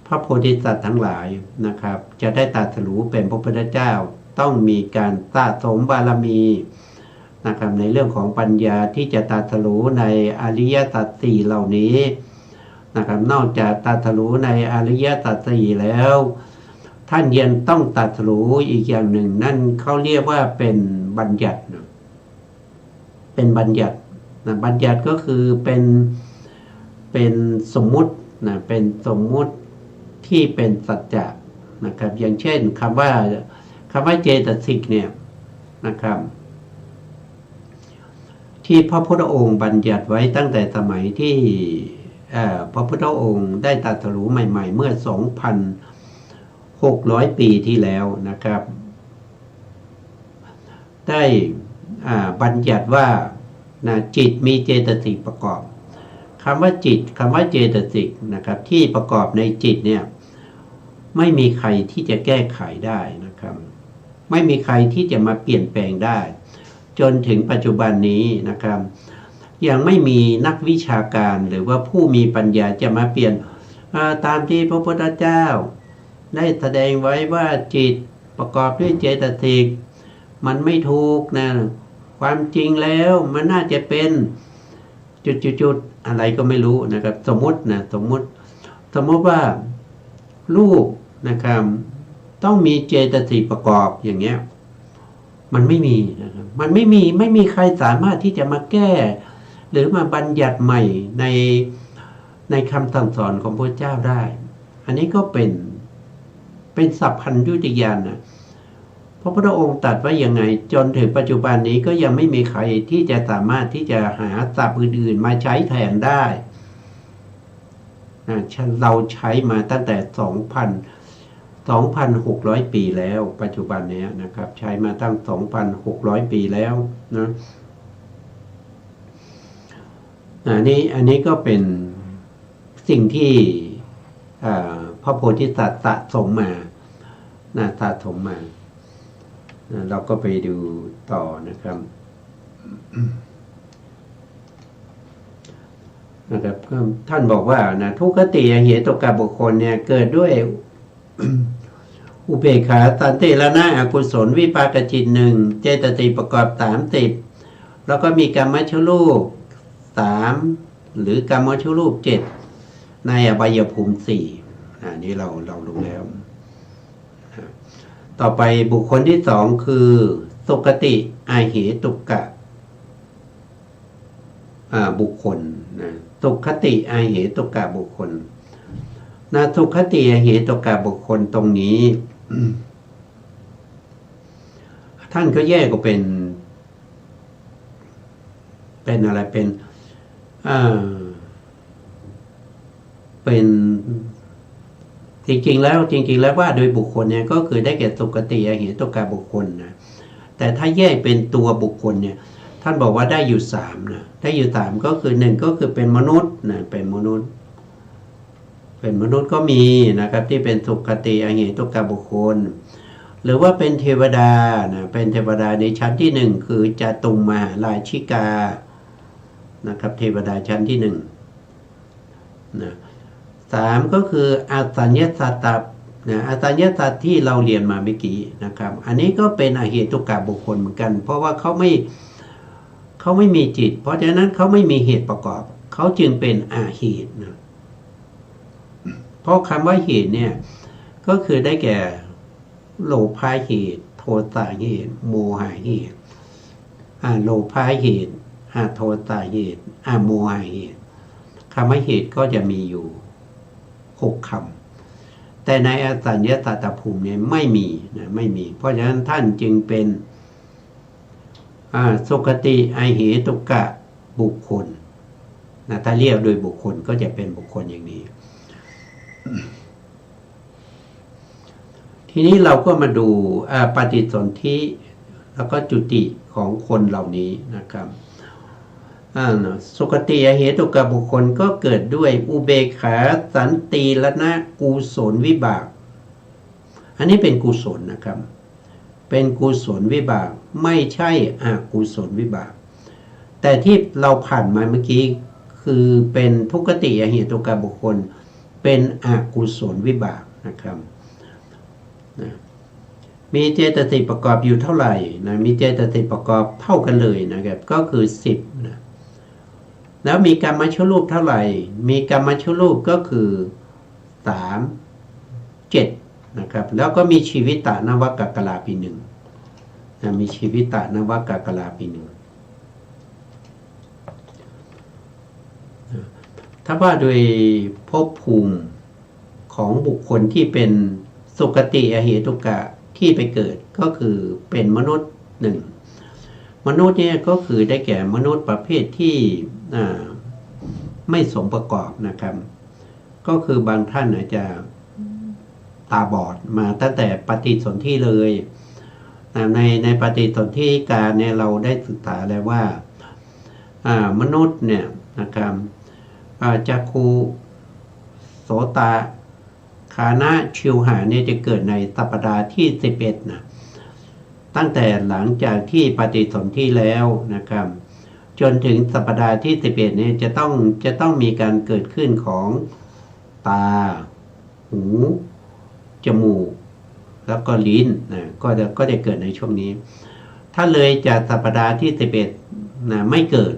พระโพธิสัตว์ทั้งหลายนะครับจะได้ตรัสรู้เป็นพระพุทธเจ้าต้องมีการสะสมบารมีนะครับในเรื่องของปัญญาที่จะตรัสรู้ในอริยสัจสี่เหล่านี้นะครับนอกจากตรัสรู้ในอริยสัจสี่แล้วท่านยังต้องตรัสรู้อีกอย่างหนึ่งนั่นเขาเรียกว่าเป็นบัญญัติเป็นบัญญัติบัญญัติก็คือเป็นสมมุติเป็นสมมุติที่เป็นสัจจะนะครับอย่างเช่นคำว่าเจตสิกเนี่ยนะครับที่พระพุทธองค์บัญญัติไว้ตั้งแต่สมัยที่พระพุทธองค์ได้ตรัสรู้ใหม่ๆเมื่อ 2,600 ปีที่แล้วนะครับได้บัญญัติว่าจิตมีเจตสิกประกอบคำว่าจิตคำว่าเจตสิกนะครับที่ประกอบในจิตเนี่ยไม่มีใครที่จะแก้ไขได้นะครับไม่มีใครที่จะมาเปลี่ยนแปลงได้จนถึงปัจจุบันนี้นะครับยังไม่มีนักวิชาการหรือว่าผู้มีปัญญาจะมาเปลี่ยนตามที่พระพุทธเจ้าได้แสดงไว้ว่าจิตประกอบด้วยเจตสิกมันไม่ถูกนะความจริงแล้วมันน่าจะเป็นจุดๆอะไรก็ไม่รู้นะครับสมมติว่ารูปนะครับต้องมีเจตสิกประกอบอย่างเงี้ยมันไม่มีนะครับมันไม่มีใครสามารถที่จะมาแก้หรือมาบัญญัติใหม่ในคำสั่งสอนของพระเจ้าได้อันนี้ก็เป็นสัพพัญญุตญาณนะพระพุทธองค์ตรัสว่ายังไงจนถึงปัจจุบันนี้ก็ยังไม่มีใครที่จะสามารถที่จะหาศัพท์อื่นๆมาใช้แทนได้เราใช้มาตั้งแต่ 2,600 ปีแล้วปัจจุบันนี้นะครับใช้มาตั้ง 2,600 ปีแล้วนะอันนี้ก็เป็นสิ่งที่พระโพธิสัตว์สะสมมาสะสมมาเราก็ไปดูต่อนะครับท่านบอกว่าทุกขติเหตุกะบุคคลเนี่ยเกิดด้วย อุเบกขาสันติละนะอกุศลวิปากจิต1เจตสิกประกอบ30แล้วก็มีกรรมชรูป3หรือกรรมชรูป7 ในอบายภูมิสี่นี่เรารู้แล้วต่อไปบุคคลที่สองคือสุคติอาเหตุกะบุคคลนะสุคติอาเหตุกะบุคคลนะสุคติอาเหตุกะบุคคลตรงนี้ ท่านก็แยกก็เป็นอะไรเป็นจริงๆแล้วว่าโดยบุคคลเนี่ยก็คือได้แก่สุคติอเหตุกะบุคคลนะแต่ถ้าแยกเป็นตัวบุคคลเนี่ยท่านบอกว่าได้อยู่3นะได้อยู่3ก็คือ1ก็คือเป็นมนุษย์นะเป็นมนุษย์ก็มีนะครับที่เป็นสุคติอเหตุกะบุคคลหรือว่าเป็นเทวดานะเป็นเทวดาในชั้นที่1คือจตุมมหาราชิกานะครับเทวดาชั้นที่1นะ3ก็คืออาสัญญสัตตนะอาสัญญสัตตที่เราเรียนมาเมื่อกี้นะครับอันนี้ก็เป็นอเหตุกะบุคคลเหมือนกันเพราะว่าเขาไม่มีจิตเพราะฉะนั้นเขาไม่มีเหตุประกอบเขาจึงเป็นอาเหตุนะเพราะคำว่าเหตุเนี่ยก็คือได้แก่โลภะเหตุโทสะเหตุโมหะเหตุโลภะเหตุโทสะเหตุโมหะเหตุคำว่าเหตุก็จะมีอยู่6 คำแต่ในอสัญญสัตตภูมิเนี่ยไม่มีนะไม่มีเพราะฉะนั้นท่านจึงเป็นสุคติอเหตุกะบุคคลนะถ้าเรียกโดยบุคคลก็จะเป็นบุคคลอย่างนี้ ทีนี้เราก็มาดูปฏิสนธิแล้วก็จุติของคนเหล่านี้นะครับสุคติอเหตุกะบุคคลก็เกิดด้วยอุเบกขาสันติละนะกุศลวิบากอันนี้เป็นกุศลนะครับเป็นกุศลวิบากไม่ใช่อกุศลวิบากแต่ที่เราผ่านมาเมื่อกี้คือเป็นทุกติอเหตุกะบุคคลเป็นอกุศลวิบากนะครับมีเจตสิกประกอบอยู่เท่าไหร่นะมีเจตสิกประกอบเท่ากันเลยนะครับก็คือ10นะแล้วมีกรรมชรูปเท่าไหร่มีกรรมชรูปก็คือ3 7นะครับแล้วก็มีชีวิตตนวกกลาปี1นะมีชีวิตตนวกกลาปี1ถ้าว่าโดยภพภูมิของบุคคลที่เป็นสุคติอเหตุกะที่ไปเกิดก็คือเป็นมนุษย์1มนุษย์เนี่ยก็คือได้แก่มนุษย์ประเภทที่ไม่สมประกอบนะครับก็คือบางท่านอาจจะตาบอดมาตั้งแต่ปฏิสนธิเลยในปฏิสนธิการเนี่ยเราได้ศึกษาแล้วว่ามนุษย์เนี่ยนะครับจักขุโสตคานะชิวหาเนี่ยจะเกิดในสัปดาห์ที่11นะตั้งแต่หลังจากที่ปฏิสนธิแล้วนะครับจนถึงสัปดาห์ที่11เนี่ยจะต้องมีการเกิดขึ้นของตาหูจมูกแล้วก็ลิ้นนะก็จะเกิดในช่วงนี้ถ้าเลยจากสัปดาห์ที่11นะไม่เกิด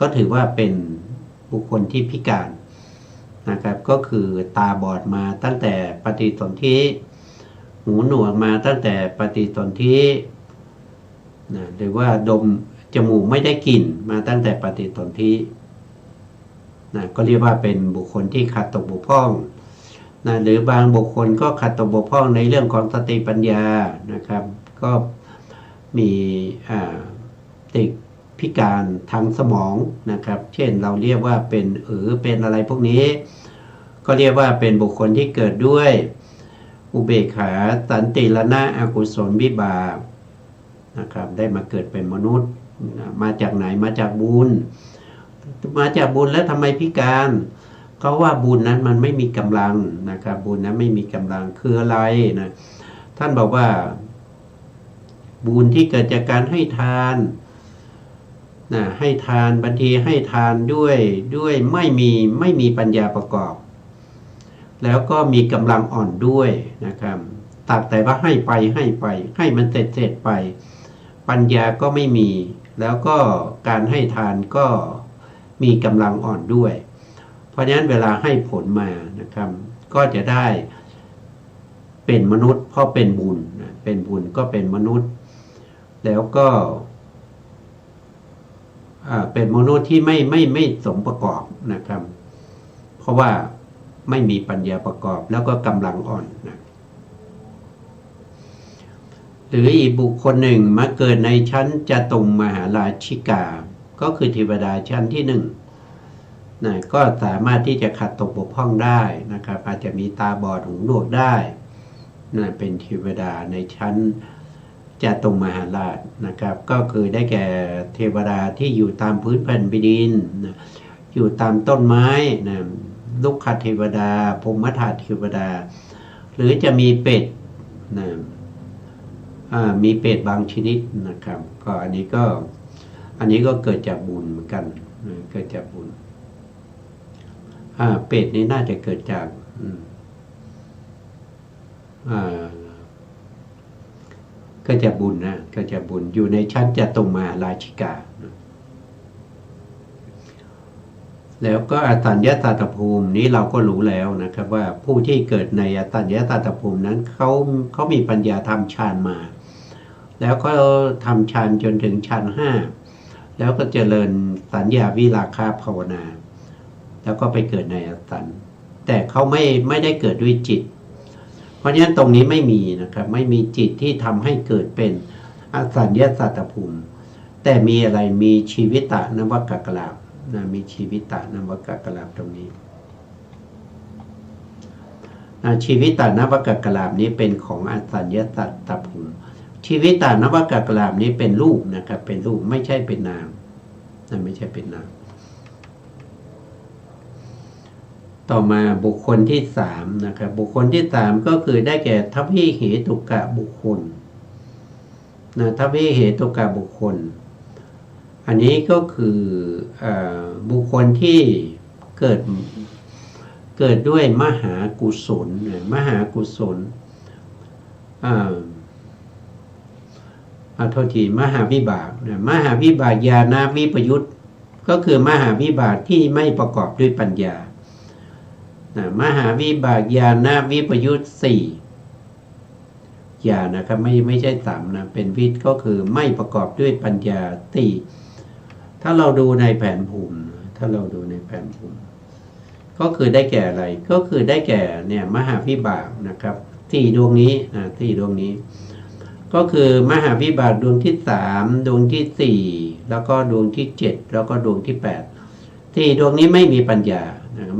ก็ถือว่าเป็นบุคคลที่พิการนะครับก็คือตาบอดมาตั้งแต่ปฏิสนธิหูหนวกมาตั้งแต่ปฏิสนธินะหรือว่าดมจมูกไม่ได้กลิ่นมาตั้งแต่ปฏิสนธินะก็เรียกว่าเป็นบุคคลที่ขาดตกบกพร่องนะหรือบางบุคคลก็ขาดตกบกพร่องในเรื่องของสติปัญญานะครับก็มีติดพิการทางสมองนะครับเช่นเราเรียกว่าเป็นเป็นอะไรพวกนี้ก็เรียกว่าเป็นบุคคลที่เกิดด้วยอุเบกขาสันติละนะอกุศลวิบากนะครับได้มาเกิดเป็นมนุษย์มาจากไหนมาจากบุญแล้วทำไมพิการเขาว่าบุญนั้นมันไม่มีกำลังนะครับบุญนั้นไม่มีกำลังคืออะไรนะท่านบอกว่าบุญที่เกิดจากการให้ทานให้ทานบางทีให้ทานด้วยไม่มีปัญญาประกอบแล้วก็มีกำลังอ่อนด้วยนะครับตักแต่ว่าให้ไปให้มันเสร็จไปปัญญาก็ไม่มีแล้วก็การให้ทานก็มีกำลังอ่อนด้วยเพ ราะฉะนั้นเวลาให้ผลมานะครับก็จะได้เป็นมนุษย์เพราะเป็นบุญนะเป็นบุญก็เป็นมนุษย์ แล้วก็เป็นมนุษย์ที่ไม่สมประกอบนะครับเพราะว่าไม่มีปัญญาประกอบแล้วก็กำลังอ่อนนะหรืออีกบุคคลหนึ่งมาเกิดในชั้นจตุมหาราชิกาก็คือเทวดาชั้นที่หนึ่งนะก็สามารถที่จะขัดตกบกพร่องได้นะครับอาจจะมีตาบอดหูหนวกได้นะเป็นเทวดาในชั้นจตุมหาราชนะครับก็คือได้แก่เทวดาที่อยู่ตามพื้นแผ่นดินนะอยู่ตามต้นไม้นะลุกขเทวดาพรหมธาตุเทวดาหรือจะมีเป็ดนะมีเป็ดบางชนิดนะครับก็อันนี้ก็เกิดจากบุญเหมือนกันเกิดจากบุญเป็ดนี้น่าจะเกิดจากก็จะบุญนะก็จะบุญอยู่ในชั้นจตุมหาราชิกาแล้วก็อตัญญตาตภูมินี้เราก็รู้แล้วนะครับว่าผู้ที่เกิดในอตัญญตาตภูมินั้นเขามีปัญญาทำฌานมาแล้วก็ทำฌานจนถึงฌาน5แล้วก็เจริญสัญญาวิราคะภาวนาแล้วก็ไปเกิดในอตัญแต่เขาไม่ได้เกิดด้วยจิตเพราะฉะนั้นตรงนี้ไม่มีนะครับไม่มีจิตที่ทำให้เกิดเป็นอสัญญาสัตตภูมิแต่มีอะไรมีชีวิตะนวกกลาภนะมีชีวิตะนวกกลาภตรงนี้ชีวิตะนวกกลาภนี้เป็นของอสัญญาสัตตภูมิชีวิตะนวกกลาภนี้เป็นรูปนะครับเป็นรูปไม่ใช่เป็นนามนะไม่ใช่เป็นนามต่อมาบุคคลที่3นะครับบุคคลที่3ก็คือได้แก่ทัพพิเหตุกะบุคคลนะทัพพิเหตุกะบุคคลอันนี้ก็คือบุคคลที่เกิดด้วยมหากุศลมหากุศลโทษทีมหาวิบากมหาวิบากญาณวิปยุตก็คือมหาวิบากที่ไม่ประกอบด้วยปัญญามหาวิบากญาณวิปยุต4ญาณนะครับไม่ใช่3นะเป็นวิทย์ก็คือไม่ประกอบด้วยปัญญาถ้าเราดูในแผนภูมิก็คือได้แก่อะไรก็คือได้แก่เนี่ยมหาวิบากนะครับ4ดวงนี้4ดวงนี้ก็คือมหาวิบากดวงที่3ดวงที่4แล้วก็ดวงที่7แล้วก็ดวงที่8 4ดวงนี้ไม่มีปัญญา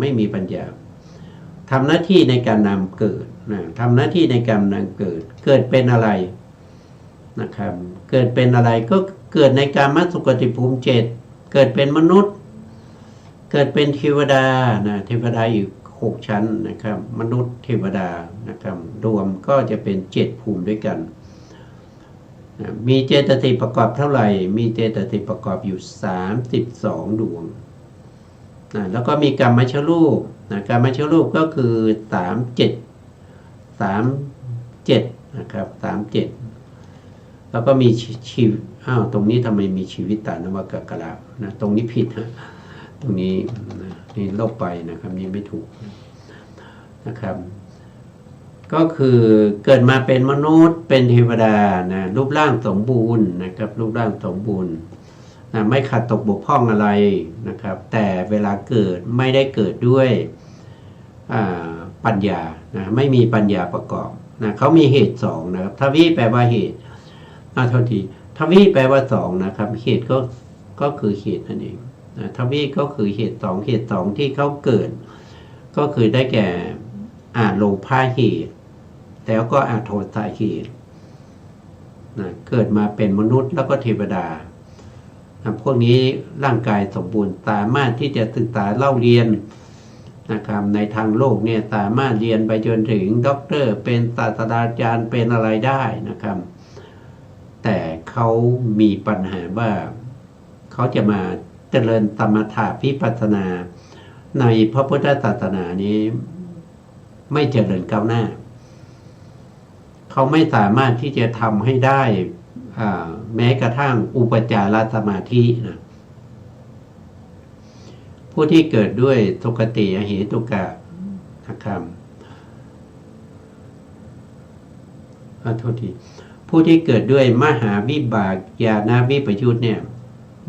ไม่มีปัญญาทำหน้าที่ในการนำเกิดทำหน้าที่ในการนำเกิดเป็นอะไรนะครับเกิดเป็นอะไรก็เกิดในกามสุขติภูมิ7เกิดเป็นมนุษย์เกิดเป็นเทวดาเทวดาอีก6ชั้นนะครับมนุษย์เทวดานะครับรวมก็จะเป็น7ภูมิด้วยกันมีเจตสิกประกอบเท่าไหร่มีเจตสิกประกอบอยู่32ดวงแล้วก็มีกรรมชรูปกรรมชรูปก็คือ37นะครับ37แล้วก็มีชีวิตตรงนี้ทำไมมีชีวิตตานวกกลาภนะตรงนี้ผิดนะตรงนี้นี่ลบไปนะครับนี่ไม่ถูกนะครับก็คือเกิดมาเป็นมนุษย์เป็นเทวดานะรูปร่างสมบูรณ์นะครับรูปร่างสมบูรณ์ไม่ขัดตกบกพร่องอะไรนะครับแต่เวลาเกิดไม่ได้เกิดด้วยปัญญาไม่มีปัญญาประกอบเขามีเหตุ2นะครับทวีแปลว่าเหตุโทษทีทวีแปลว่า2นะครับเหตุก็คือเหตุนั่นเองทวีก็คือเหตุ2ที่เขาเกิดก็คือได้แก่โลภะเหตุแล้วก็โทสะเหตุเกิดมาเป็นมนุษย์แล้วก็เทวดาพวกนี้ร่างกายสมบูรณ์สามารถที่จะศึกษาเล่าเรียนนะครับในทางโลกเนี่ยสามารถเรียนไปจนถึงด็อกเตอร์เป็นศาสตราจารย์เป็นอะไรได้นะครับแต่เขามีปัญหาว่าเขาจะมาเจริญสมถะวิปัสสนาในพระพุทธศาสนานี้ไม่เจริญก้าวหน้าเขาไม่สามารถที่จะทำให้ได้แม้กระทั่งอุปจารสมาธินะ เพ ผู้ที่เกิดด้วยทุกติอเหตุกะนะครับโทษทีผู้ที่เกิดด้วยมหาวิบากญาณวิปยุตเนี่ย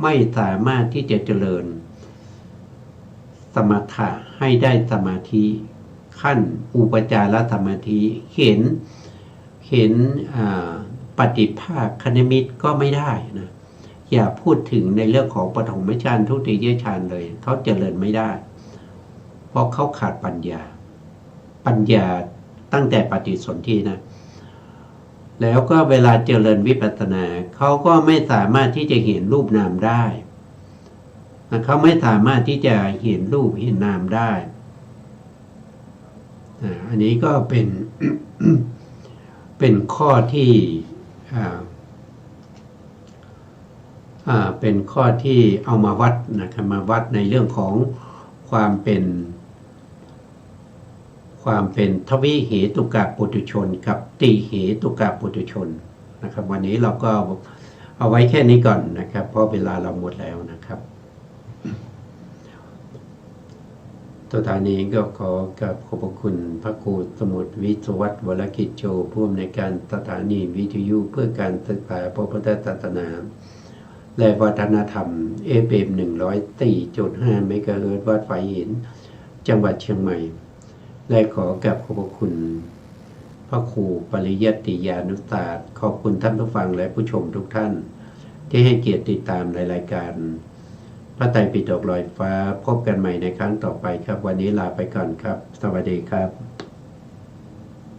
ไม่สามารถที่จะเจริญสมถะให้ได้สมาธิขั้นอุปจารสมาธิเห็นปฏิภาคคณิมิตก็ไม่ได้นะอย่าพูดถึงในเรื่องของปฐมฌานทุติยฌานเลยเขาเจริญไม่ได้เพราะเขาขาดปัญญาตั้งแต่ปฏิสนธินะแล้วก็เวลาเจริญวิปัสสนาเขาก็ไม่สามารถที่จะเห็นรูปนามได้เขาไม่สามารถที่จะเห็นรูปเห็นนามได้อันนี้ก็เป็น เป็นข้อที่เป็นข้อที่เอามาวัดนะครับมาวัดในเรื่องของความเป็นทวิเหตุกะปุถุชนกับติเหตุกะปุถุชนนะครับวันนี้เราก็เอาไว้แค่นี้ก่อนนะครับเพราะเวลาเราหมดแล้วนะครับตัวทานี้ก็ขอกราบขอบพระคุณพระครูสมุทรวิศวัตรวรกิจโชผู้อำนวยการสถานีวิทยุเพื่อการศึกษาพระพุทธศาสนาและวัฒนธรรม FM 104.5 เมกะเฮิรตซ์วัดฝายหินจังหวัดเชียงใหม่และขอกราบขอบพระคุณพระครูปริยัติยานุศาสตร์ขอบคุณท่านผู้ฟังและผู้ชมทุกท่านที่ให้เกียรติติดตามในรายการพระไตรปิฎกลอยฟ้าพบกันใหม่ในครั้งต่อไปครับวันนี้ลาไปก่อนครับสวัสดีครับ